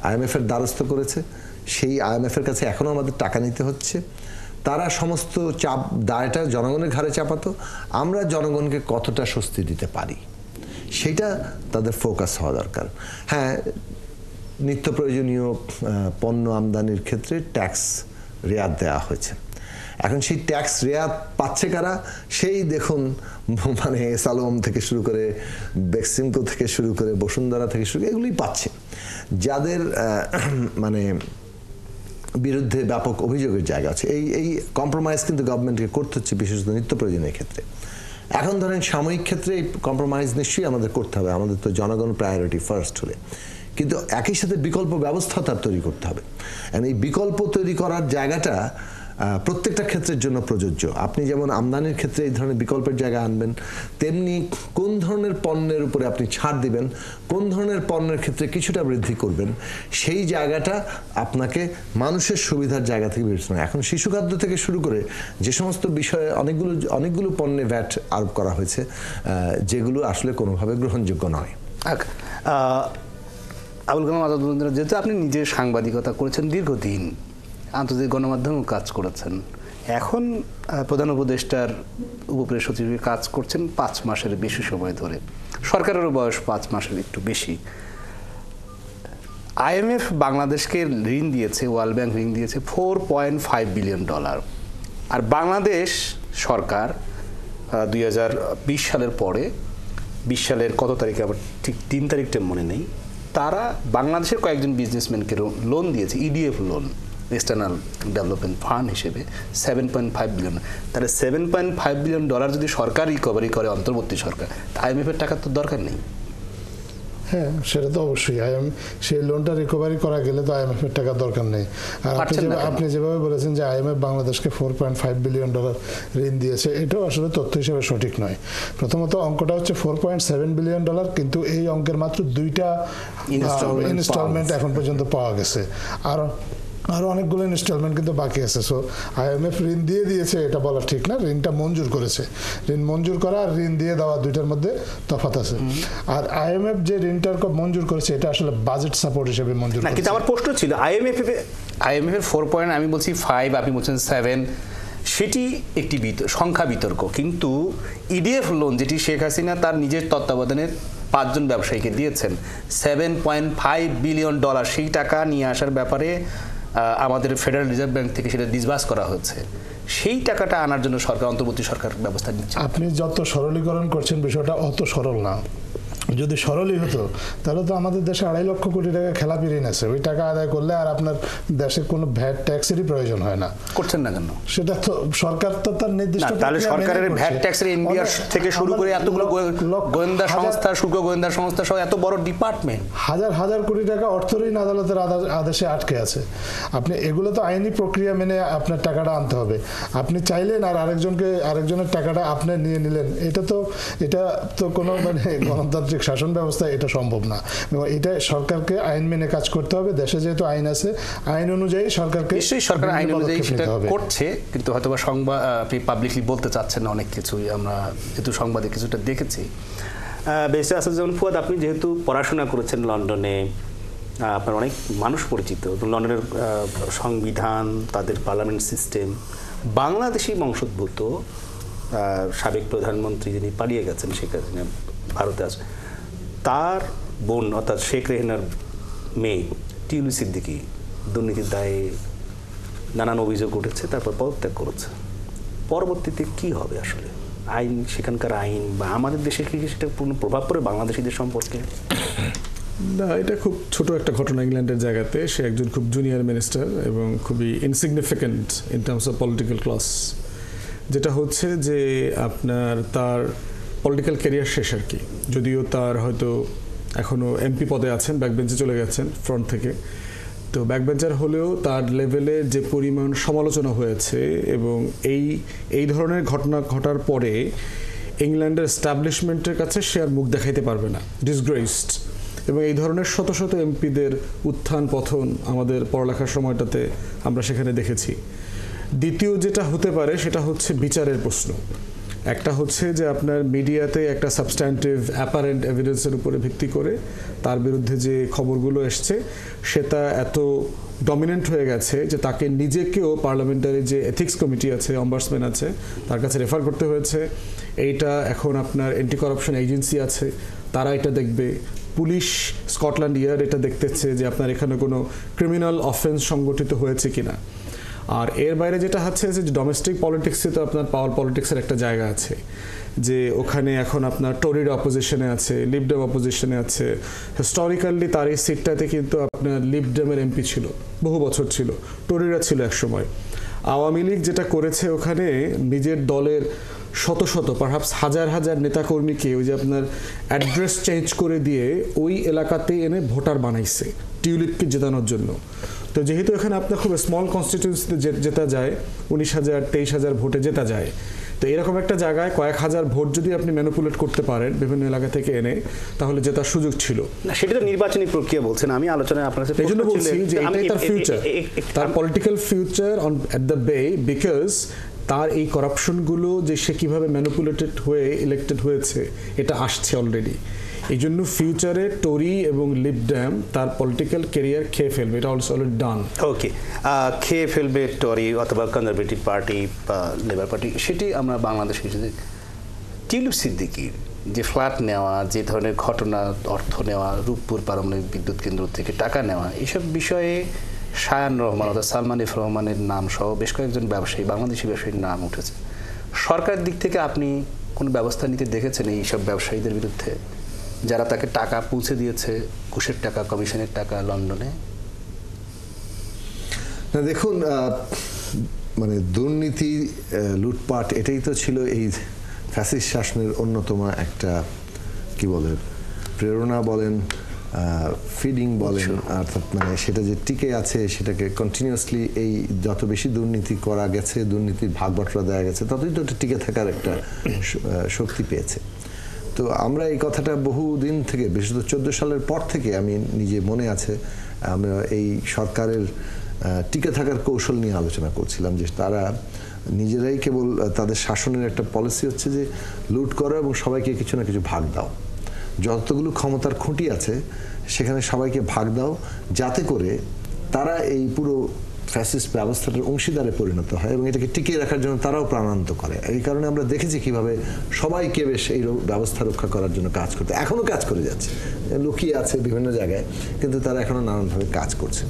আইএমএফের দ্বারস্থ করেছে, সেই আইএমএফের কাছে এখনও আমাদের টাকা নিতে হচ্ছে, তারা সমস্ত চাপ দায়টা জনগণের ঘাড়ে চাপাতো, আমরা জনগণকে কতটা স্বস্তি দিতে পারি সেটা তাদের ফোকাস হওয়া দরকার। হ্যাঁ, নিত্য প্রয়োজনীয় পণ্য আমদানির ক্ষেত্রে ট্যাক্স রেয়াত দেওয়া হয়েছে। এখন সেই ট্যাক্স রেয়াত পাচ্ছে কারা? সেই দেখুন মানে সালোম থেকে শুরু করে বেক্সিমকো থেকে শুরু করে বসুন্ধরা থেকে শুরু করে এগুলোই পাচ্ছে, যাদের মানে বিরুদ্ধে ব্যাপক অভিযোগের জায়গা আছে। এই কম্প্রোমাইজ কিন্তু গভর্নমেন্টকে করতে হচ্ছে, বিশেষত নিত্য প্রয়োজনীয় ক্ষেত্রে। এখন ধরেন সাময়িক ক্ষেত্রে এই কম্প্রোমাইজ নিশ্চয়ই আমাদের করতে হবে, আমাদের তো জনগণ প্রায়োরিটি ফার্স্ট হলে, কিন্তু একই সাথে বিকল্প ব্যবস্থা তার তৈরি করতে হবে। এই বিকল্প তৈরি করার জায়গাটা প্রত্যেকটা ক্ষেত্রের জন্য প্রযোজ্য। আপনি যেমন আমদানির ক্ষেত্রে এই ধরনের বিকল্পের জায়গা আনবেন, তেমনি কোন ধরনের পণ্যের উপরে আপনি ছাড় দিবেন, কোন ধরনের পণ্যের ক্ষেত্রে কিছুটা বৃদ্ধি করবেন, সেই জায়গাটা আপনাকে মানুষের সুবিধার জায়গা থেকে বিবেচনা। এখন শিশুখাদ্য থেকে শুরু করে যে সমস্ত বিষয়ে অনেকগুলো পণ্যে ভ্যাট আরোপ করা হয়েছে, যেগুলো আসলে কোনোভাবে গ্রহণযোগ্য নয়। আবুল কালাম আজাদ বলেন, যেহেতু আপনি নিজে সাংবাদিকতা করেছেন দীর্ঘদিন, আন্তর্জাতিক গণমাধ্যমেও কাজ করেছেন, এখন প্রধান উপদেষ্টার উপপ্রেস সচিবের কাজ করছেন 5 মাসের বেশি সময় ধরে, সরকারেরও বয়স 5 মাসের একটু বেশি। IMF বাংলাদেশকে ঋণ দিয়েছে, ওয়ার্ল্ড ব্যাংক ঋণ দিয়েছে $4.5 বিলিয়ন। আর বাংলাদেশ সরকার 2020 সালের পরে, 20 সালের কত তারিখে আবার ঠিক 3 তারিখটা মনে নেই, তারা বাংলাদেশের কয়েকজন বিজনেসম্যানকে লোন দিয়েছে, EDF loan, external development fund হিসেবে 7.5 বিলিয়ন। তাহলে $7.5 বিলিয়ন যদি সরকার রিকভারি করে, অন্তর্বর্তী সরকার, IMF এর টাকা তো দরকার নেই। হ্যাঁ, সেটা তো অবশ্যই। সেই লোনটা রিকভারি করা গেলে তো IMF এর টাকা দরকার নেই। আর আপনি যেভাবে বলেছেন যে IMF বাংলাদেশকে $4.5 বিলিয়ন ঋণ দিয়েছে, এটাও আসলে তথ্য হিসেবে সঠিক নয়। প্রথমত অঙ্কটা হচ্ছে $4.7 বিলিয়ন, কিন্তু এই অঙ্কের মাত্র 2টা ইনস্টলমেন্ট এখন পর্যন্ত পাওয়া গেছে, আরো অনেকগুলো ইনস্টলমেন্ট কিন্তু বাকি আছে। সো IMF ঋণ দিয়ে দিয়েছে এটা বলা ঠিক না, ঋণটা মঞ্জুর করেছে। ঋণ মঞ্জুর করা আর ঋণ দিয়ে দেওয়া দুইটার মধ্যে তফাৎ আছে। আর IMF যে ঋণটা মঞ্জুর করেছে এটা আসলে বাজেট সাপোর্ট হিসেবে মঞ্জুর করেছে। কিন্তু আমার প্রশ্ন ছিল IMF এর 4 আমি বলছি 5, আপনি বলছেন 7, সেটি একটি সংখ্যা বিতর্ক। কিন্তু EDF লোন যেটি শেখ হাসিনা তার নিজের তত্ত্বাবধানের 5 জন ব্যবসায়ীকে দিয়েছেন, $7.5 বিলিয়ন, সেই টাকা নিয়ে আসার ব্যাপারে আমাদের ফেডারেল রিজার্ভ ব্যাংক থেকে সেটা ডিসবার্স করা হয়েছে। সেই টাকাটা আনার জন্য সরকার, অন্তর্বর্তী সরকার ব্যবস্থা নিচ্ছে। আপনি যত সরলীকরণ করছেন বিষয়টা অত সরল না। যদি সরলই হতো তাহলে তো আমাদের দেশে 2.5 লক্ষ কোটি টাকা খেলাপি ঋণ আছে, ওই টাকা আদায় করলে আর আপনার দেশে কোনো ভ্যাট ট্যাক্সেরই প্রয়োজন হয় না। করছেন না কেন? সেটা তো সরকার তো তার নির্দিষ্ট, তাহলে সরকারের ভ্যাট ট্যাক্সের NBR থেকে শুরু করে এতগুলো গোয়েন্দা সংস্থা, শুল্ক গোয়েন্দা সংস্থা সহ এত বড় ডিপার্টমেন্ট, হাজার কোটি টাকা অর্থ ঋণ আদালতের আদেশে আটকে আছে। আপনি এগুলো তো আইনি প্রক্রিয়া মেনে আপনার টাকাটা আনতে হবে। আপনি চাইলেন আর আরেকজনের টাকাটা আপনি নিয়ে নিলেন, এটা তো কোনো মানে গণতান্ত্রিক শাসন ব্যবস্থা, এটা সম্ভব না। এটা সরকারকে আইন মেনে কাজ করতে হবে। দেশে যেহেতু আইন আছে, আইন অনুযায়ী সরকারকে, নিশ্চয়ই সরকার আইন অনুযায়ী সেটা করছে, কিন্তু হয়তো বা সংবাদ আপনি পাবলিকলি বলতে চাচ্ছেন না অনেক কিছুই, আমরা যেহেতু সংবাদে কিছুটা দেখেছি। বেশি আছে যেমন ফুয়াদ, আপনি যেহেতু পড়াশোনা করেছেন লন্ডনে, আপনার অনেক মানুষ পরিচিত, লন্ডনের সংবিধান, তাদের পার্লামেন্ট সিস্টেম, বাংলাদেশি বংশোদ্ভূত সাবেক প্রধানমন্ত্রী যিনি পালিয়ে গেছেন, শেখ হাসিনা ভারতে আছে, তার বোন অর্থাৎ শেখ রেহানার মেয়ে টিউলি সিদ্দিকী দুর্নীতির দায়ে নানান অভিযোগ উঠেছে, তারপর পদত্যাগ করেছে। পরবর্তীতে কি হবে আসলে? আইন, সেখানকার আইন বা আমাদের দেশে কি সেটা পূর্ণ প্রভাব পড়ে বাংলাদেশিদের সম্পর্কে? না, এটা খুব ছোট একটা ঘটনা ইংল্যান্ডের জায়গাতে। সে একজন খুব জুনিয়র মিনিস্টার এবং খুবই insignificant in terms of political class. যেটা হচ্ছে যে আপনার তার পলিটিক্যাল ক্যারিয়ার শেষ আর কি, যদিও তার হয়তো এখনও MP পদে আছেন, ব্যাকবেঞ্চে চলে গেছেন ফ্রন্ট থেকে। তো ব্যাকবেঞ্চার হলেও তার লেভেলে যে পরিমাণ সমালোচনা হয়েছে এবং এই ধরনের ঘটনা ঘটার পরে ইংল্যান্ডের এস্টাবলিশমেন্টের কাছে সে আর মুখ দেখাইতে পারবে না, ডিসগ্রেসড। এবং এই ধরনের শত শত MPদের উত্থান পতন আমাদের পড়ালেখার সময়টাতে আমরা সেখানে দেখেছি। দ্বিতীয় যেটা হতে পারে সেটা হচ্ছে বিচারের প্রশ্ন। একটা হচ্ছে যে আপনার মিডিয়াতে একটা সাবস্ট্যান্টিভ অ্যাপারেন্ট এভিডেন্সের উপরে ভিত্তি করে তার বিরুদ্ধে যে খবরগুলো এসছে সেটা এত ডমিনেন্ট হয়ে গেছে যে তাকে নিজেকেও পার্লামেন্টারি যে এথিক্স কমিটি আছে, অম্বার্সম্যান আছে, তার কাছে রেফার করতে হয়েছে। এইটা এখন আপনার অ্যান্টি করাপশন এজেন্সি আছে, তারা এটা দেখবে। পুলিশ স্কটল্যান্ড ইয়ার্ড এটা দেখতেছে যে আপনার এখানে কোনো ক্রিমিনাল অফেন্স সংগঠিত হয়েছে কিনা। আর এর বাইরে যেটা হচ্ছে যে ডোমেস্টিক পলিটিক্সে তো আপনার পাওয়ার পলিটিক্সের একটা জায়গা আছে, যে ওখানে এখন আপনার টোরির অপোজিশনে আছে, লিবডেম অপোজিশনে আছে। হিস্টোরিক্যালি তার এই সিটটাতে কিন্তু আপনার লিবডেমের MP ছিল, বহু বছর ছিল, টোরিরা ছিল এক সময়। আওয়ামী লীগ যেটা করেছে ওখানে নিজের দলের শত শত পারহাপস হাজার নেতাকর্মীকে ওই যে আপনার অ্যাড্রেস চেঞ্জ করে দিয়ে ওই এলাকাতে এনে ভোটার বানাইছে টিউলিপকে জেতানোর জন্য। তো যেহেতু এখানে আপনার খুব স্মল কনস্টিটিউয়েন্সিতে জেতা যায়, 19,000-23,000 ভোটে জেতা যায়, তো এরকম একটা জায়গায় কয়েক হাজার ভোট যদি আপনি ম্যানিপুলেট করতে পারেন বিভিন্ন এলাকা থেকে এনে, তাহলে জেতার সুযোগ ছিল। সেটা তো নির্বাচনী প্রক্রিয়া বলছেন, আমি আলোচনায় আপনার সাথে এই জন্য বলছি যে এটাই তার ফিউচার, তার পলিটিক্যাল ফিউচার অ্যাট দ্য বে, বিকজ তার এই করাপশনগুলো যে সে কীভাবে ম্যানিপুলেটেড হয়ে ইলেক্টেড হয়েছে এটা আসছে অলরেডি। এই জন্য ফিউচারে টরি এবং লিবডেম তার পলিটিক্যাল ক্যারিয়ার খেয়ে ফেলবে, এটা অলসো অলরেডি ডান। ওকে, খেয়ে ফেলবে টরি অথবা কনজারভেটিভ পার্টি বা লেবার পার্টি, সেটি আমরা বাংলাদেশে টিউলিপ সিদ্দিকীর যে ফ্ল্যাট নেওয়া, যে ধরনের ঘটনা, অর্থ নেওয়া, রূপপুর পারমাণবিক বিদ্যুৎ কেন্দ্র থেকে টাকা নেওয়া, এইসব বিষয়ে শায়ান রহমান অর্থাৎ সালমান এফ রহমানের নাম সহ বেশ কয়েকজন ব্যবসায়ী, বাংলাদেশি ব্যবসায়ীর নাম উঠেছে। সরকারের দিক থেকে আপনি কোনো ব্যবস্থা নিতে দেখেছেন এইসব ব্যবসায়ীদের বিরুদ্ধে, যারা তাকে টাকা পৌঁছে দিয়েছে, ঘুষের টাকা, কমিশনের টাকা লন্ডনে? না দেখুন, মানে দুর্নীতি, লুটপাট, এটাই তো ছিল এই ফ্যাসিস্ট শাসনের অন্যতম একটা কি বলে প্রেরণা বলেন, ফিডিং বলেন, অর্থাৎ মানে সেটা যে টিকে আছে, সেটাকে কন্টিনিউয়াসলি এই যত বেশি দুর্নীতি করা গেছে, দুর্নীতির ভাগ বটরা দেওয়া গেছে, ততই তো টিকে থাকার একটা শক্তি পেয়েছে। তো আমরা এই কথাটা বহুদিন থেকে, বিশেষত 14 সালের পর থেকে আমি নিজে মনে আছে, আমরা এই সরকারের টিকে থাকার কৌশল নিয়ে আলোচনা করছিলাম, যে তারা নিজেরাই কেবল তাদের শাসনের একটা পলিসি হচ্ছে যে লুট করো এবং সবাইকে কিছু না কিছু ভাগ দাও, যতগুলো ক্ষমতার খুঁটি আছে সেখানে সবাইকে ভাগ দাও, যাতে করে তারা এই পুরো ফ্যাসিস্ট ব্যবস্থাটার অংশীদারে পরিণত হয় এবং এটাকে টিকিয়ে রাখার জন্য তারাও প্রাণান্ত করে। এই কারণে আমরা দেখেছি কিভাবে সবাইকে বেশ এই ব্যবস্থা রক্ষা করার জন্য কাজ করতে, এখনও কাজ করে যাচ্ছে, লুকিয়ে আছে বিভিন্ন জায়গায়, কিন্তু তারা এখনও নানানভাবে কাজ করছে।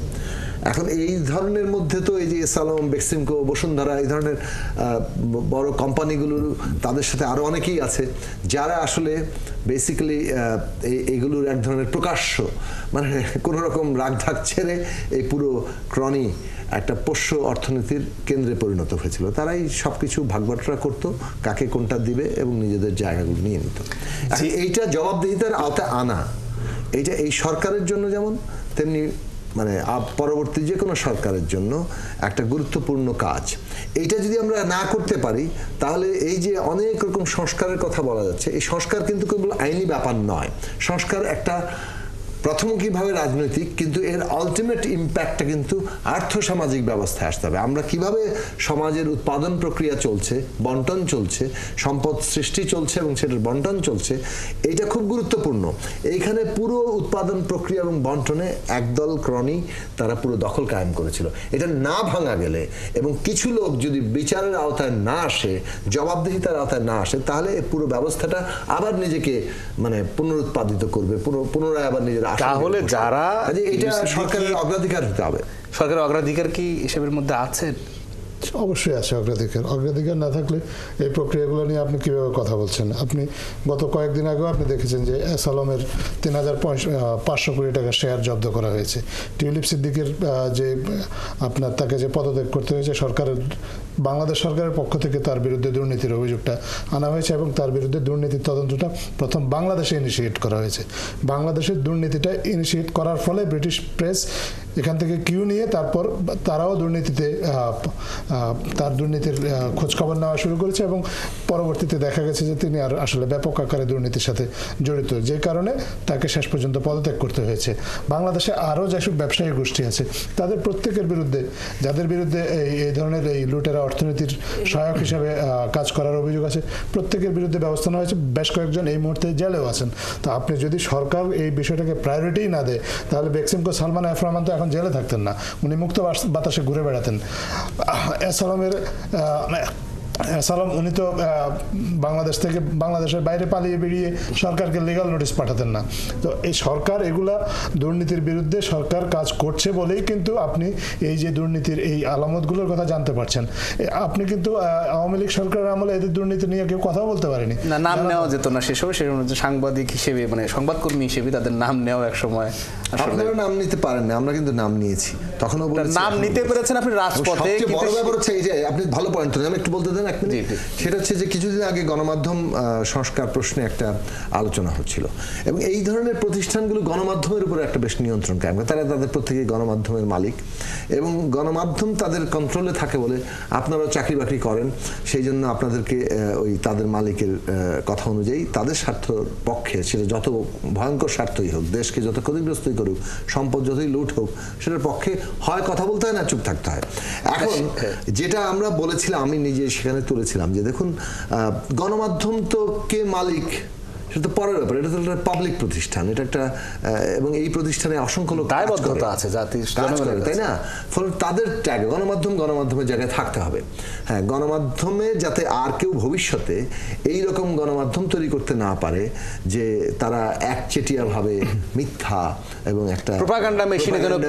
এখন এই ধরনের মধ্যে তো এই যে এসালম, বেক্সিমকো, বসুন্ধরা, এই ধরনের বড় কোম্পানিগুলোর তাদের সাথে আরও অনেকেই আছে যারা আসলে বেসিক্যালি এইগুলোর এক ধরনের প্রকাশ্য, মানে কোনো রকম রাগঢাক ছেড়ে এই পুরো ক্রনি একটা পোষ্য অর্থনীতির কেন্দ্রে পরিণত হয়েছিল। তারাই সবকিছু ভাগবটরা করত, কাকে কোনটা দিবে এবং নিজেদের জায়গাগুলো নিয়ে নিত। এইটা জবাবদিহিতার আওতায় আনা, এইটা এই সরকারের জন্য যেমন তেমনি মানে পরবর্তী যে কোনো সরকারের জন্য একটা গুরুত্বপূর্ণ কাজ। এইটা যদি আমরা না করতে পারি, তাহলে এই যে অনেক রকম সংস্কারের কথা বলা যাচ্ছে, এই সংস্কার কিন্তু কেবল আইনি ব্যাপার নয়, সংস্কার একটা প্রথমমুখীভাবে রাজনৈতিক, কিন্তু এর আলটিমেট ইম্প্যাক্টটা কিন্তু আর্থসামাজিক ব্যবস্থায় আসতে হবে। আমরা কিভাবে সমাজের উৎপাদন প্রক্রিয়া চলছে, বন্টন চলছে, সম্পদ সৃষ্টি চলছে এবং সেটার বন্টন চলছে, এইটা খুব গুরুত্বপূর্ণ। এইখানে পুরো উৎপাদন প্রক্রিয়া এবং বন্টনে একদল ক্রনি তারা পুরো দখল কায়েম করেছিল। এটা না ভাঙা গেলে এবং কিছু লোক যদি বিচারের আওতায় না আসে, জবাবদিহিতার আওতায় না আসে, তাহলে পুরো ব্যবস্থাটা আবার নিজেকে মানে পুনরুৎপাদিত করবে, পুনরায় আবার নিজের। তাহলে যারা এটা সরকারের অগ্রাধিকার হতে হবে। সরকারের অগ্রাধিকার কি এসবের মধ্যে আছে? অবশ্যই আছে অগ্রাধিকার। অগ্রাধিকার না থাকলে এই প্রক্রিয়াগুলো নিয়ে আপনি কীভাবে কথা বলছেন? আপনি গত কয়েকদিন আগেও আপনি দেখেছেন যে এসালমের ৩,৫০০ কোটি টাকা শেয়ার জব্দ করা হয়েছে। টিউলিপ সিদ্দিকের যে আপনার তাকে যে পদত্যাগ করতে হয়েছে, সরকারের বাংলাদেশ সরকারের পক্ষ থেকে তার বিরুদ্ধে দুর্নীতির অভিযোগটা আনা হয়েছে এবং তার বিরুদ্ধে দুর্নীতির তদন্তটা প্রথম বাংলাদেশে ইনিশিয়েট করা হয়েছে। বাংলাদেশের দুর্নীতিটা ইনিশিয়েট করার ফলে ব্রিটিশ প্রেস এখান থেকে কিউ নিয়ে তারপর তারাও দুর্নীতিতে তার দুর্নীতির খোঁজখবর নেওয়া শুরু করেছে এবং পরবর্তীতে দেখা গেছে যে তিনি আর আসলে ব্যাপক আকারে দুর্নীতির সাথে জড়িত, যে কারণে তাকে শেষ পর্যন্ত পদত্যাগ করতে হয়েছে। বাংলাদেশে আরও যেসব ব্যবসায়ী গোষ্ঠী আছে তাদের প্রত্যেকের বিরুদ্ধে, যাদের বিরুদ্ধে এই ধরনের এই লুটেরা অর্থনীতির সহায়ক হিসাবে কাজ করার অভিযোগ আছে, প্রত্যেকের বিরুদ্ধে ব্যবস্থা নেওয়া হয়েছে। বেশ কয়েকজন এই মুহূর্তে জেলেও আছেন। তো আপনি যদি সরকার এই বিষয়টাকে প্রায়োরিটি না দেয়, তাহলে বেক্সিমকো, সালমান এফ রহমান তো এখন জেলে থাকতেন না, উনি মুক্ত বাতাসে ঘুরে বেড়াতেন। সালাম উনি তো বাংলাদেশের বাইরে পালিয়ে বেরিয়ে সরকারকে লিগাল নোটিশ পাঠাতেন না। তো এই সরকার এগুলা দুর্নীতির বিরুদ্ধে সরকার কাজ করছে বলেই কিন্তু আপনি এই যে দুর্নীতির এই আলামতগুলোর কথা জানতে পারছেন। আপনি কিন্তু আওয়ামী লীগ সরকারের আমলে এদের দুর্নীতি নিয়ে কেউ কথাও বলতে পারেনি, নাম নেওয়া যেত না সে সময়। সাংবাদিক হিসেবে মানে সংবাদকর্মী হিসেবে তাদের নাম নেওয়া এক সময়। আপনারা নাম নিতে পারেন না, আমরা কিন্তু নাম নিয়েছি, তখনও নাম নিতে পেরেছেন আপনি রাজপথে। বড় ব্যাপার হচ্ছে এই যে আপনি ভালো পয়েন্ট ধরেন, আমি একটু বলতে দেন। সেটা হচ্ছে যে কিছুদিন আগে গণমাধ্যম সংস্কার প্রশ্নে একটা আলোচনা হচ্ছিল এবং এই ধরনের প্রতিষ্ঠানগুলো গণমাধ্যমের উপর একটা বেশ নিয়ন্ত্রণ কায়েম করে। তারা তাদের প্রত্যেকেই গণমাধ্যমের মালিক এবং গণমাধ্যম তাদের কন্ট্রোলে থাকে বলে আপনারাও চাকরি বাকরি করেন, সেই জন্য আপনাদেরকে ওই তাদের মালিকের কথা অনুযায়ী তাদের স্বার্থর পক্ষে, সেটা যত ভয়ঙ্কর স্বার্থই হোক, দেশকে যত ক্ষতিগ্রস্তই করুক, সম্পদ যতই লুট হোক, সেটার পক্ষে হয় কথা বলতে হয় না চুপ থাকতে হয়। এখন যেটা আমরা বলেছিলাম, আমি নিজে সেখানে তুলেছিলাম যে দেখুন, গণমাধ্যম তো কে মালিক সেটা তো পরের ব্যাপার। এটা তো একটা পাবলিক প্রতিষ্ঠান, এটা একটা এবং এই প্রতিষ্ঠানে অসংখ্য লোক দায়বদ্ধতা আছে জাতির জনগণের, তাই না? ফলে তাদের ট্যাগ গণমাধ্যমের জায়গায় থাকতে হবে। হ্যাঁ, গণমাধ্যমে যাতে আর কেউ ভবিষ্যতে এই রকম গণমাধ্যম তৈরি করতে না পারে যে তারা একচেটিয়াভাবে মিথ্যা এবং একটা প্রোপাগান্ডা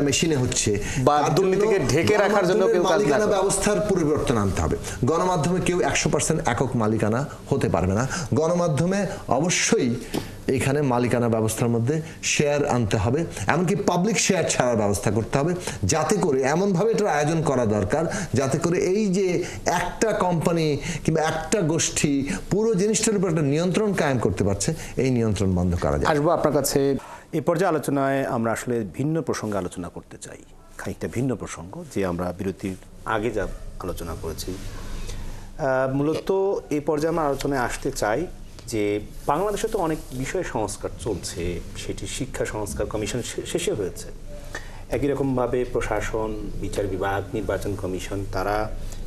মেশিনে হচ্ছে বা দুর্নীতিকে ঢেকে রাখার জন্য কেউ কাজ না করে। ব্যবস্থার পরিবর্তন আনতে হবে। গণমাধ্যমে কেউ 100% একক মালিকানা হতে পারবে না। গণমাধ্যমে অবশ্যই এখানে মালিকানা ব্যবস্থার মধ্যে শেয়ার আনতে হবে, এমনকি পাবলিক শেয়ার ছাড়ার ব্যবস্থা করতে হবে, যাতে করে এমনভাবে এটার আয়োজন করা দরকার যাতে করে এই যে একটা কোম্পানি কিংবা একটা গোষ্ঠী পুরো জিনিসটার উপর একটা নিয়ন্ত্রণ কায়েম করতে পারছে, এই নিয়ন্ত্রণ বন্ধ করা যায়। আসবো আপনার কাছে। এই পর্যায়ে আলোচনায় আমরা আসলে ভিন্ন প্রসঙ্গে আলোচনা করতে চাই, খানিকটা ভিন্ন প্রসঙ্গ, যে আমরা বিরতির আগে যা আলোচনা করেছি। মূলত এই পর্যায়ে আমরা আলোচনায় আসতে চাই যে বাংলাদেশে তো অনেক বিষয়ে সংস্কার চলছে, সেটি শিক্ষা সংস্কার কমিশন শেষে হয়েছে। একই রকমভাবে প্রশাসন, বিচার বিভাগ, নির্বাচন কমিশন, তারা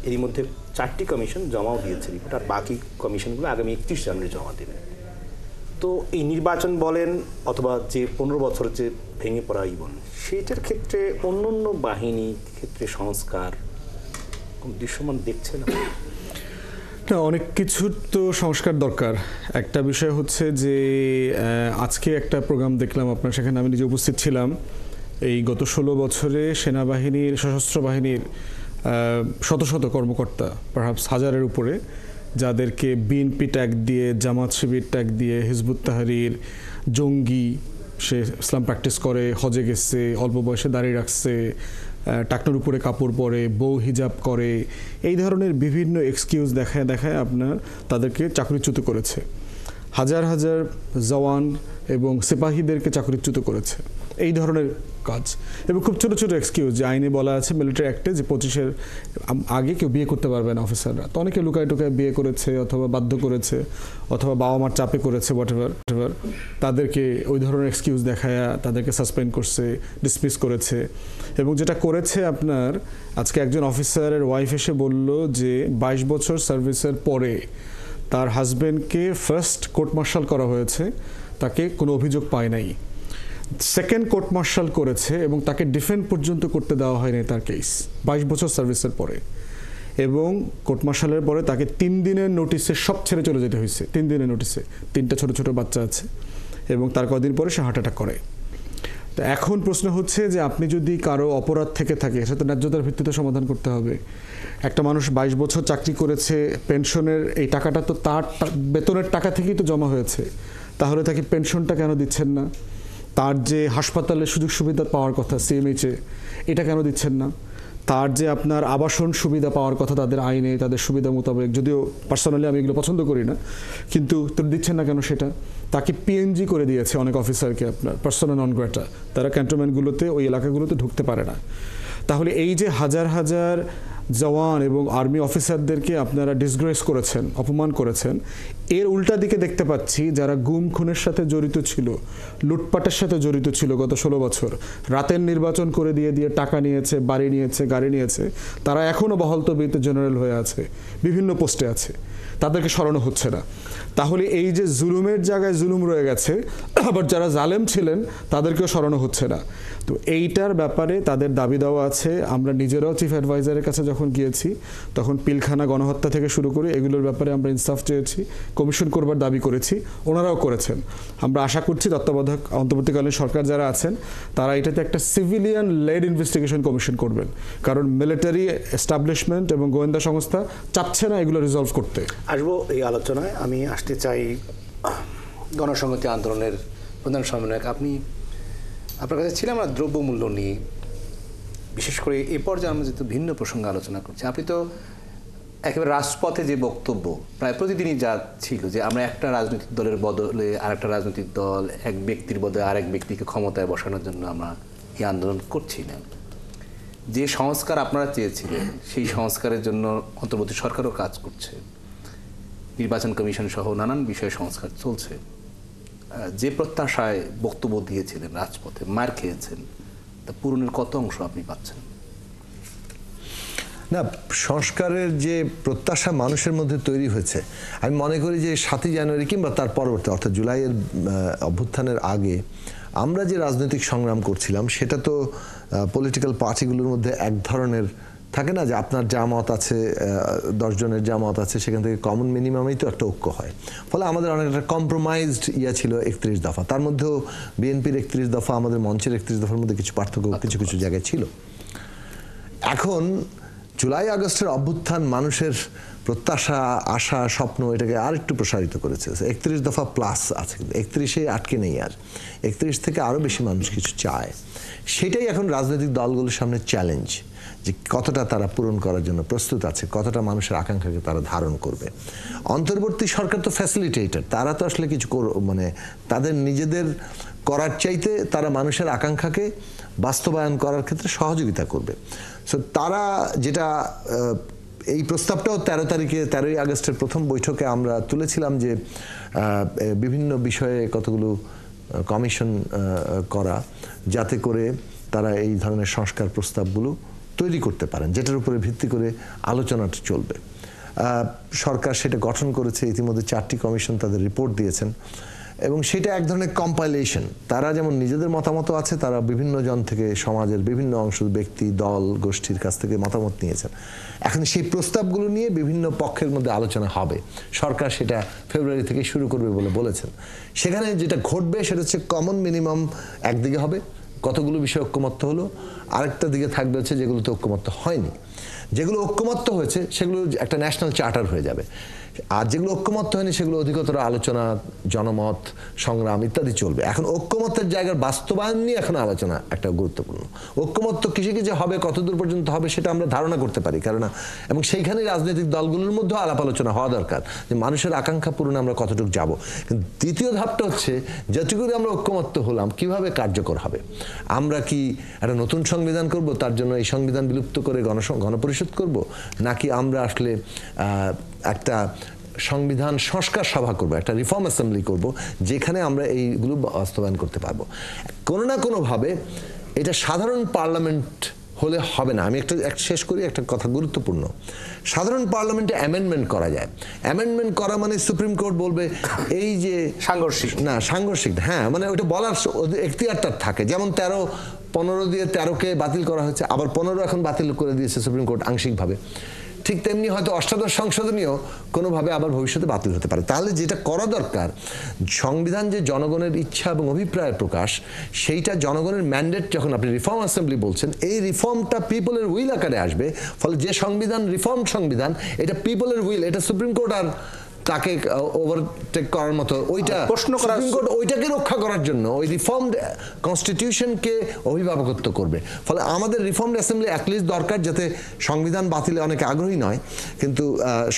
এরই মধ্যে 4টি কমিশন জমাও দিয়েছে রিপোর্ট, আর বাকি কমিশনগুলো আগামী 31 জানুয়ারি জমা দেবে। তো এই নির্বাচন বলেন অথবা যে 15 বছর যে ভেঙে পড়া বলেন, সেইটার ক্ষেত্রে অন্য অন্য বাহিনীর ক্ষেত্রে সংস্কার দৃশ্যমান দেখছে না? অনেক কিছুর তো সংস্কার দরকার। একটা বিষয় হচ্ছে যে আজকে একটা প্রোগ্রাম দেখলাম আপনার, সেখানে আমি নিজে উপস্থিত ছিলাম। এই গত 16 বছরে সেনাবাহিনীর, সশস্ত্র বাহিনীর শত শত কর্মকর্তা, পারহাপস হাজারের উপরে, যাদেরকে বিএনপি ট্যাগ দিয়ে, জামাত শিবির ট্যাগ দিয়ে, হিজবুত তাহরির, জঙ্গি, সে ইসলাম প্র্যাকটিস করে, হজে গেছে, অল্প বয়সে দাঁড়িয়ে রাখছে, টাকনোর উপরে কাপড় পরে, বউ হিজাব করে, এই ধরনের বিভিন্ন এক্সকিউজ দেখায় দেখায় আপনার তাদেরকে চাকরিচ্যুত করেছে। হাজার হাজার জওয়ান এবং সিপাহীদেরকে চাকরিচ্যুত করেছে, এই ধরনের কাজ। এবং খুব ছোটো ছোটো এক্সকিউজ, যে আইনে বলা আছে মিলিটারি অ্যাক্টে যে 25-এর আগে কেউ বিয়ে করতে পারবে না অফিসাররা। তো অনেকে লুকায় টুকায় বিয়ে করেছে, অথবা বাধ্য করেছে, অথবা বাবা মার চাপে করেছে, হোয়াটএভার, তাদেরকে ওই ধরনের এক্সকিউজ দেখায় তাদেরকে সাসপেন্ড করছে, ডিসমিস করেছে। এবং যেটা করেছে আপনার, আজকে একজন অফিসারের ওয়াইফ এসে বলল যে 22 বছর সার্ভিসের পরে তার হাজব্যান্ডকে ফার্স্ট কোর্ট মার্শাল করা হয়েছে, তাকে কোনো অভিযোগ পায় নাই। সেকেন্ড কোর্ট মার্শাল করেছে এবং তাকে ডিফেন্ড পর্যন্ত করতে দেওয়া হয়নি তার কেস, 22 বছর সার্ভিসের পরে। এবং কোর্ট মার্শালের পরে তাকে 3 দিনের নোটিসে সব ছেড়ে চলে যেতে হয়েছে। 3 দিনের নোটিসে, 3টা ছোট ছোট বাচ্চা আছে, এবং তার কদিন পরে সে হার্ট অ্যাটাক করে। তো এখন প্রশ্ন হচ্ছে যে আপনি যদি কারো অপরাধ থেকে থাকে, সেটা তো ন্যায্যতার ভিত্তিতে সমাধান করতে হবে। একটা মানুষ 22 বছর চাকরি করেছে, পেনশনের এই টাকাটা তো তার বেতনের টাকা থেকেই তো জমা হয়েছে, তাহলে তাকে পেনশনটা কেন দিচ্ছেন না? তার যে হাসপাতালে সুযোগ সুবিধা পাওয়ার কথা সিএমএইচে, এটা কেন দিচ্ছেন না? তার যে আপনার আবাসন সুবিধা পাওয়ার কথা তাদের আইনে, তাদের সুবিধা মোতাবেক, যদিও পার্সোনালি আমি এগুলো পছন্দ করি না, কিন্তু তো দিচ্ছেন না কেন সেটা? তাকে পিএনজি করে দিয়েছে অনেক অফিসারকে, আপনার পার্সোনা নন গ্রেটা, তারা ক্যান্টনমেন্টগুলোতে, ওই এলাকাগুলোতে ঢুকতে পারে না। তাহলে এই যে হাজার হাজার জওয়ান এবং আর্মি অফিসারদেরকে আপনারা ডিসগ্রেস করেছেন, অপমান করেছেন, এর উল্টা দিকে দেখতে পাচ্ছি যারা গুম খুনের সাথে জড়িত ছিল, লুটপাটের সাথে জড়িত ছিল গত 16 বছর, রাতের নির্বাচন করে দিয়ে টাকা নিয়েছে, বাড়ি নিয়েছে, গাড়ি নিয়েছে, তারা এখনও বহাল তবিয়তে জেনারেল হয়ে আছে, বিভিন্ন পোস্টে আছে, তাদেরকে সরানো হচ্ছে না। তাহলে এই যে জুলুমের জায়গায় জুলুম রয়ে গেছে, আবার যারা জালেম ছিলেন তাদেরকেও সরানো হচ্ছে না। তো এইটার ব্যাপারে তাদের দাবি দেওয়া আছে। আমরা নিজেরাও চিফ অ্যাডভাইজারের কাছে যখন গিয়েছি, তখন পিলখানা গণহত্যা থেকে শুরু করে এগুলোর ব্যাপারে আমরা ইনসাফ চেয়েছি, কমিশন করবার দাবি করেছি, ওনারাও করেছেন। আমরা আশা করছি তত্ত্বাবধায়ক অন্তর্বর্তীকালীন সরকার যারা আছেন তারা এটাতে একটা সিভিলিয়ান লেড ইনভেস্টিগেশন কমিশন করবেন, কারণ মিলিটারি এস্টাবলিশমেন্ট এবং গোয়েন্দা সংস্থা চাচ্ছে না এগুলো রিজলভ করতে। আসবো এই আলোচনায়। আমি আসতে চাই গণসংহতি আন্দোলনের প্রধান সমন্বয়ক, আপনার কাছে ছিলাম না দ্রব্যমূল্য নিয়ে, বিশেষ করে এ পর্যায়ে আমরা যেহেতু ভিন্ন প্রসঙ্গে আলোচনা করছি। আপনি তো একেবারে রাজপথে যে বক্তব্য প্রায় প্রতিদিনই যা ছিল, যে আমরা একটা রাজনৈতিক দলের বদলে আরেকটা রাজনৈতিক দল, এক ব্যক্তির বদলে আরেক ব্যক্তিকে ক্ষমতায় বসানোর জন্য আমরা এই আন্দোলন করছি না। যে সংস্কার আপনারা চেয়েছিলেন সেই সংস্কারের জন্য অন্তর্বর্তী সরকারও কাজ করছে, নির্বাচন কমিশন সহ নানান বিষয়ে সংস্কার চলছে। যে প্রত্যাশায় বক্তব্য দিয়েছিলেন রাজপথে, মার খেয়েছেন, তা পূরণের কত অংশ আপনি পাচ্ছেন? না, সংস্কারের যে প্রত্যাশা মানুষের মধ্যে তৈরি হয়েছে, আমি মনে করি যে 7ই জানুয়ারি কিংবা তার পরবর্তী অর্থাৎ জুলাইয়ের অভ্যুত্থানের আগে আমরা যে রাজনৈতিক সংগ্রাম করছিলাম সেটা তো পলিটিক্যাল পার্টিগুলোর মধ্যে এক ধরনের থাকে না যে আপনার যা মত আছে 10 জনের যা মত আছে সেখান থেকে কমন মিনিমামেই তো একটা ঐক্য হয়। ফলে আমাদের অনেক একটা কম্প্রোমাইজড ছিল 31 দফা, তার মধ্যেও বিএনপির 31 দফা আমাদের মঞ্চের 31 দফার মধ্যে কিছু পার্থক্য কিছু কিছু জায়গায় ছিল। এখন জুলাই আগস্টের অভ্যুত্থান মানুষের প্রত্যাশা, আশা, স্বপ্ন এটাকে আরেকটু প্রসারিত করেছে। 31 দফা প্লাস আছে, 31-এ আটকে নেই, আর 31 থেকে আরও বেশি মানুষ কিছু চায়। সেটাই এখন রাজনৈতিক দলগুলোর সামনে চ্যালেঞ্জ, যে কতটা তারা পূরণ করার জন্য প্রস্তুত আছে, কতটা মানুষের আকাঙ্ক্ষাকে তারা ধারণ করবে। অন্তর্বর্তী সরকার তো ফ্যাসিলিটেটর, তারা তো আসলে কিছু মানে তাদের নিজেদের করার চাইতে তারা মানুষের আকাঙ্ক্ষাকে বাস্তবায়ন করার ক্ষেত্রে সহযোগিতা করবে। সো তারা যেটা এই প্রস্তাবটাও 13ই আগস্টের প্রথম বৈঠকে আমরা তুলেছিলাম যে বিভিন্ন বিষয়ে কতগুলো কমিশন করা, যাতে করে তারা এই ধরনের সংস্কার প্রস্তাবগুলো তৈরি করতে পারেন, যেটার উপরে ভিত্তি করে আলোচনাটা চলবে। সরকার সেটা গঠন করেছে, ইতিমধ্যে 4টি কমিশন তাদের রিপোর্ট দিয়েছেন, এবং সেটা এক ধরনের কম্পাইলেশন। তারা যেমন নিজেদের মতামত আছে, তারা বিভিন্ন জন থেকে সমাজের বিভিন্ন অংশ, ব্যক্তি, দল, গোষ্ঠীর কাছ থেকে মতামত নিয়েছেন। এখন সেই প্রস্তাবগুলো নিয়ে বিভিন্ন পক্ষের মধ্যে আলোচনা হবে। সরকার সেটা ফেব্রুয়ারি থেকে শুরু করবে বলে বলেছেন। সেখানে যেটা ঘটবে সেটা হচ্ছে কমন মিনিমাম একদিকে হবে, কতগুলো বিষয় ঐক্যমত্য হলো, আরেকটা দিকে থাকবে হচ্ছে যেগুলোতে ঐক্যমত্য হয়নি। যেগুলো ঐক্যমত্য হয়েছে সেগুলো একটা ন্যাশনাল চার্টার হয়ে যাবে, আর যেগুলো ঐক্যমত্য হয়নি সেগুলো অধিকতর আলোচনা, জনমত, সংগ্রাম ইত্যাদি চলবে। এখন ঐক্যমত্যের জায়গার বাস্তবায়ন নিয়ে এখন আলোচনা একটা গুরুত্বপূর্ণ। ঐক্যমত্য কিসে কিসে হবে, কতদূর পর্যন্ত হবে সেটা আমরা ধারণা করতে পারি, কারণ এবং সেইখানে রাজনৈতিক দলগুলোর মধ্যেও আলাপ আলোচনা হওয়া দরকার যে মানুষের আকাঙ্ক্ষা পূরণে আমরা কতটুকু যাব। কিন্তু দ্বিতীয় ধাপটা হচ্ছে যতটুকু আমরা ঐক্যমত্য হলাম কিভাবে কার্যকর হবে। আমরা কি একটা নতুন সংবিধান করব, তার জন্য এই সংবিধান বিলুপ্ত করে গণপরিষদ করব, নাকি আমরা আসলে একটা সংবিধান সংস্কার সভা করব, একটা রিফর্ম অ্যাসেম্বলি করব, যেখানে আমরা এইগুলো বাস্তবায়ন করতে পারবো। কোনো না কোনোভাবে এটা সাধারণ পার্লামেন্ট হলে হবে না। আমি একটা শেষ করি, একটা কথা গুরুত্বপূর্ণ। সাধারণ পার্লামেন্টে অ্যামেন্ডমেন্ট করা যায়। অ্যামেন্ডমেন্ট করা মানে সুপ্রিম কোর্ট বলবে এই যে সাংঘর্ষিক, হ্যাঁ, মানে ওইটা বলার এখতিয়ারটা থাকে। যেমন 15 দিয়ে 13কে বাতিল করা হয়েছে, আবার 15 এখন বাতিল করে দিয়েছে সুপ্রিম কোর্ট আংশিকভাবে। ঠিক তেমনি হয়তো অষ্টাদশ সংশোধনীও কোনোভাবে আবার ভবিষ্যতে বাতিল হতে পারে। তাহলে যেটা করা দরকার, সংবিধান যে জনগণের ইচ্ছা এবং অভিপ্রায়ের প্রকাশ, সেইটা জনগণের ম্যান্ডেট। যখন আপনি রিফর্ম অ্যাসেম্বলি বলছেন, এই রিফর্মটা পিপলের উইল আকারে আসবে। ফলে যে সংবিধান রিফর্ম সংবিধান, এটা পিপলের উইল, এটা সুপ্রিম কোর্ট আর তাকে ওভারটেক করার মতো ওইটা প্রশ্ন করা, সুপ্রিম কোর্ট ওইটাকে রক্ষা করার জন্য ওই রিফর্মড কনস্টিটিউশনকে অভিভাবকত্ব করবে। ফলে আমাদের রিফর্মড অ্যাসেম্বলি অ্যাটলিস্ট দরকার, যাতে সংবিধান বাতিলে অনেকে আগ্রহী নয়, কিন্তু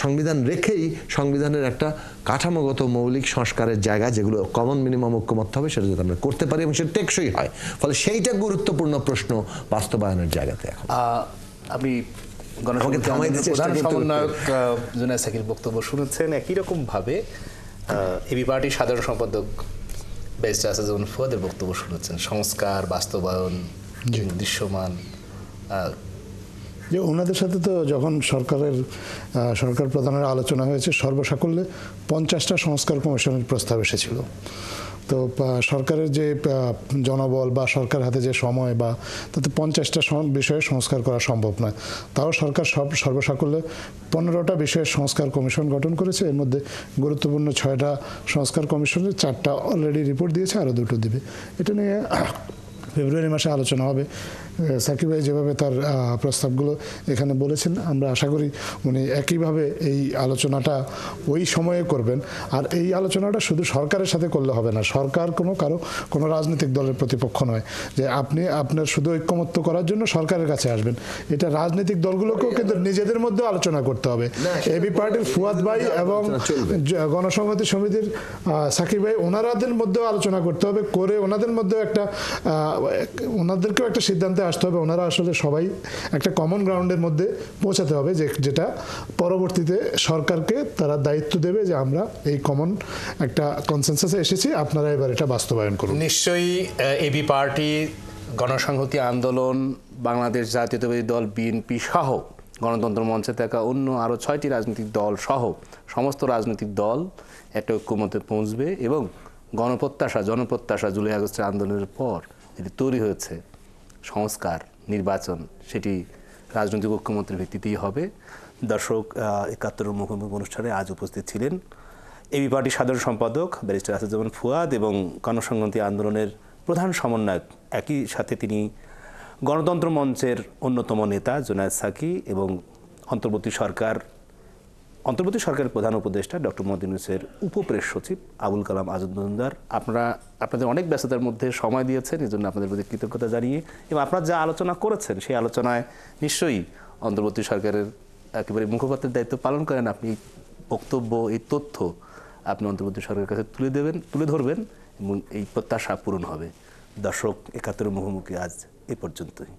সংবিধান রেখেই সংবিধানের একটা কাঠামোগত মৌলিক সংস্কারের জায়গা, যেগুলো কমন মিনিমাম ঐক্যমত্য হবে, সেটা যাতে আমরা করতে পারি এবং সেটা টেকসই হয়। ফলে সেইটা গুরুত্বপূর্ণ প্রশ্ন বাস্তবায়নের জায়গাতে। এখন আপনি প্রধান সমন্বয়ক জুনায়েদ সাকির বক্তব্য শুনেছেন। একই রকম ভাবে এবি পার্টির সাধারণ সম্পাদক ব্যারিস্টার আসাদুজ্জামান ফুয়াদের বক্তব্য শুনেছেন। সংস্কার, বাস্তবায়ন, দৃশ্যমান, যে ওনাদের সাথে তো যখন সরকার প্রধানের আলোচনা হয়েছে, সর্বসাকুল্যে 50টা সংস্কার কমিশনের প্রস্তাব এসেছিল। তো সরকারের যে জনবল বা সরকার হাতে যে সময়, বা তাতে 50টা বিষয়ে সংস্কার করা সম্ভব নয়। তাও সরকার সর্বসাকুল্যে 15টা বিষয়ের সংস্কার কমিশন গঠন করেছে। এর মধ্যে গুরুত্বপূর্ণ 6টা সংস্কার কমিশনের 4টা অলরেডি রিপোর্ট দিয়েছে, আরও 2টো দিবে। এটা নিয়ে ফেব্রুয়ারি মাসে আলোচনা হবে। সাকিব ভাই যেভাবে তার প্রস্তাবগুলো এখানে বলেছেন, আমরা আশা করি উনি একইভাবে এই আলোচনাটা ওই সময়ে করবেন। আর এই আলোচনাটা শুধু সরকারের সাথে করলে হবে না। সরকার কোনো রাজনৈতিক দলের প্রতিপক্ষ নয় যে আপনি আপনার শুধু ঐক্যমত্য করার জন্য সরকারের কাছে আসবেন। এটা রাজনৈতিক দলগুলোকেও কিন্তু নিজেদের মধ্যে আলোচনা করতে হবে। এবি পার্টির ফুয়াদ ভাই এবং গণসংহতি সমিতির সাকিব ভাই, ওনাদের মধ্যেও আলোচনা করতে হবে, করে ওনাদের মধ্যেও ওনাদেরকেও একটা সিদ্ধান্তে আসতে হবে। ওনারা আসলে সবাই একটা কমন গ্রাউন্ডের মধ্যে পৌঁছাতে হবে, যেটা পরবর্তীতে সরকারকে তারা দায়িত্ব দেবে যে আমরা এই কমন একটা কনসেনসাসে এসেছি, আপনারা এবার এটা বাস্তবায়ন করুন। নিশ্চয়ই এবি পার্টি, গণসংহতি আন্দোলন, বাংলাদেশ জাতীয়তাবাদী দল বিএনপি সহ গণতন্ত্র মঞ্চে থাকা অন্য আরও 6টি রাজনৈতিক দল সহ সমস্ত রাজনৈতিক দল একটা ঐক্যমতে পৌঁছবে এবং জনপ্রত্যাশা জুলাই আগস্টের আন্দোলনের পর যেটি তৈরি হয়েছে সংস্কার নির্বাচন, সেটি রাজনৈতিক ঐক্যমতের ভিত্তিতেই হবে। দর্শক, ৭১ মুখোমুখি অনুষ্ঠানে আজ উপস্থিত ছিলেন এবি পার্টির সাধারণ সম্পাদক ব্যারিস্টার আসাদুজ্জামান ফুয়াদ এবং গণসংহতি আন্দোলনের প্রধান সমন্বয়ক, একই সাথে তিনি গণতন্ত্র মঞ্চের অন্যতম নেতা জুনায়েদ সাকি এবং অন্তর্বর্তী সরকারের প্রধান উপদেষ্টা ডক্টর মোহাম্মদ ইউনূসের উপপ্রেস সচিব আবুল কালাম আজাদ মজুমদার। আপনাদের অনেক ব্যস্ততার মধ্যে সময় দিয়েছেন, এই জন্য আপনাদের প্রতি কৃতজ্ঞতা জানিয়ে এবং আপনারা যা আলোচনা করেছেন সেই আলোচনায় নিশ্চয়ই অন্তর্বর্তী সরকারের একেবারে মুখপাত্রের দায়িত্ব পালন করেন আপনি। বক্তব্য, এই তথ্য আপনি অন্তর্বর্তী সরকারের কাছে তুলে ধরবেন এবং এই প্রত্যাশা পূরণ হবে। দর্শক, ৭১ মুখোমুখি আজ এ পর্যন্তই।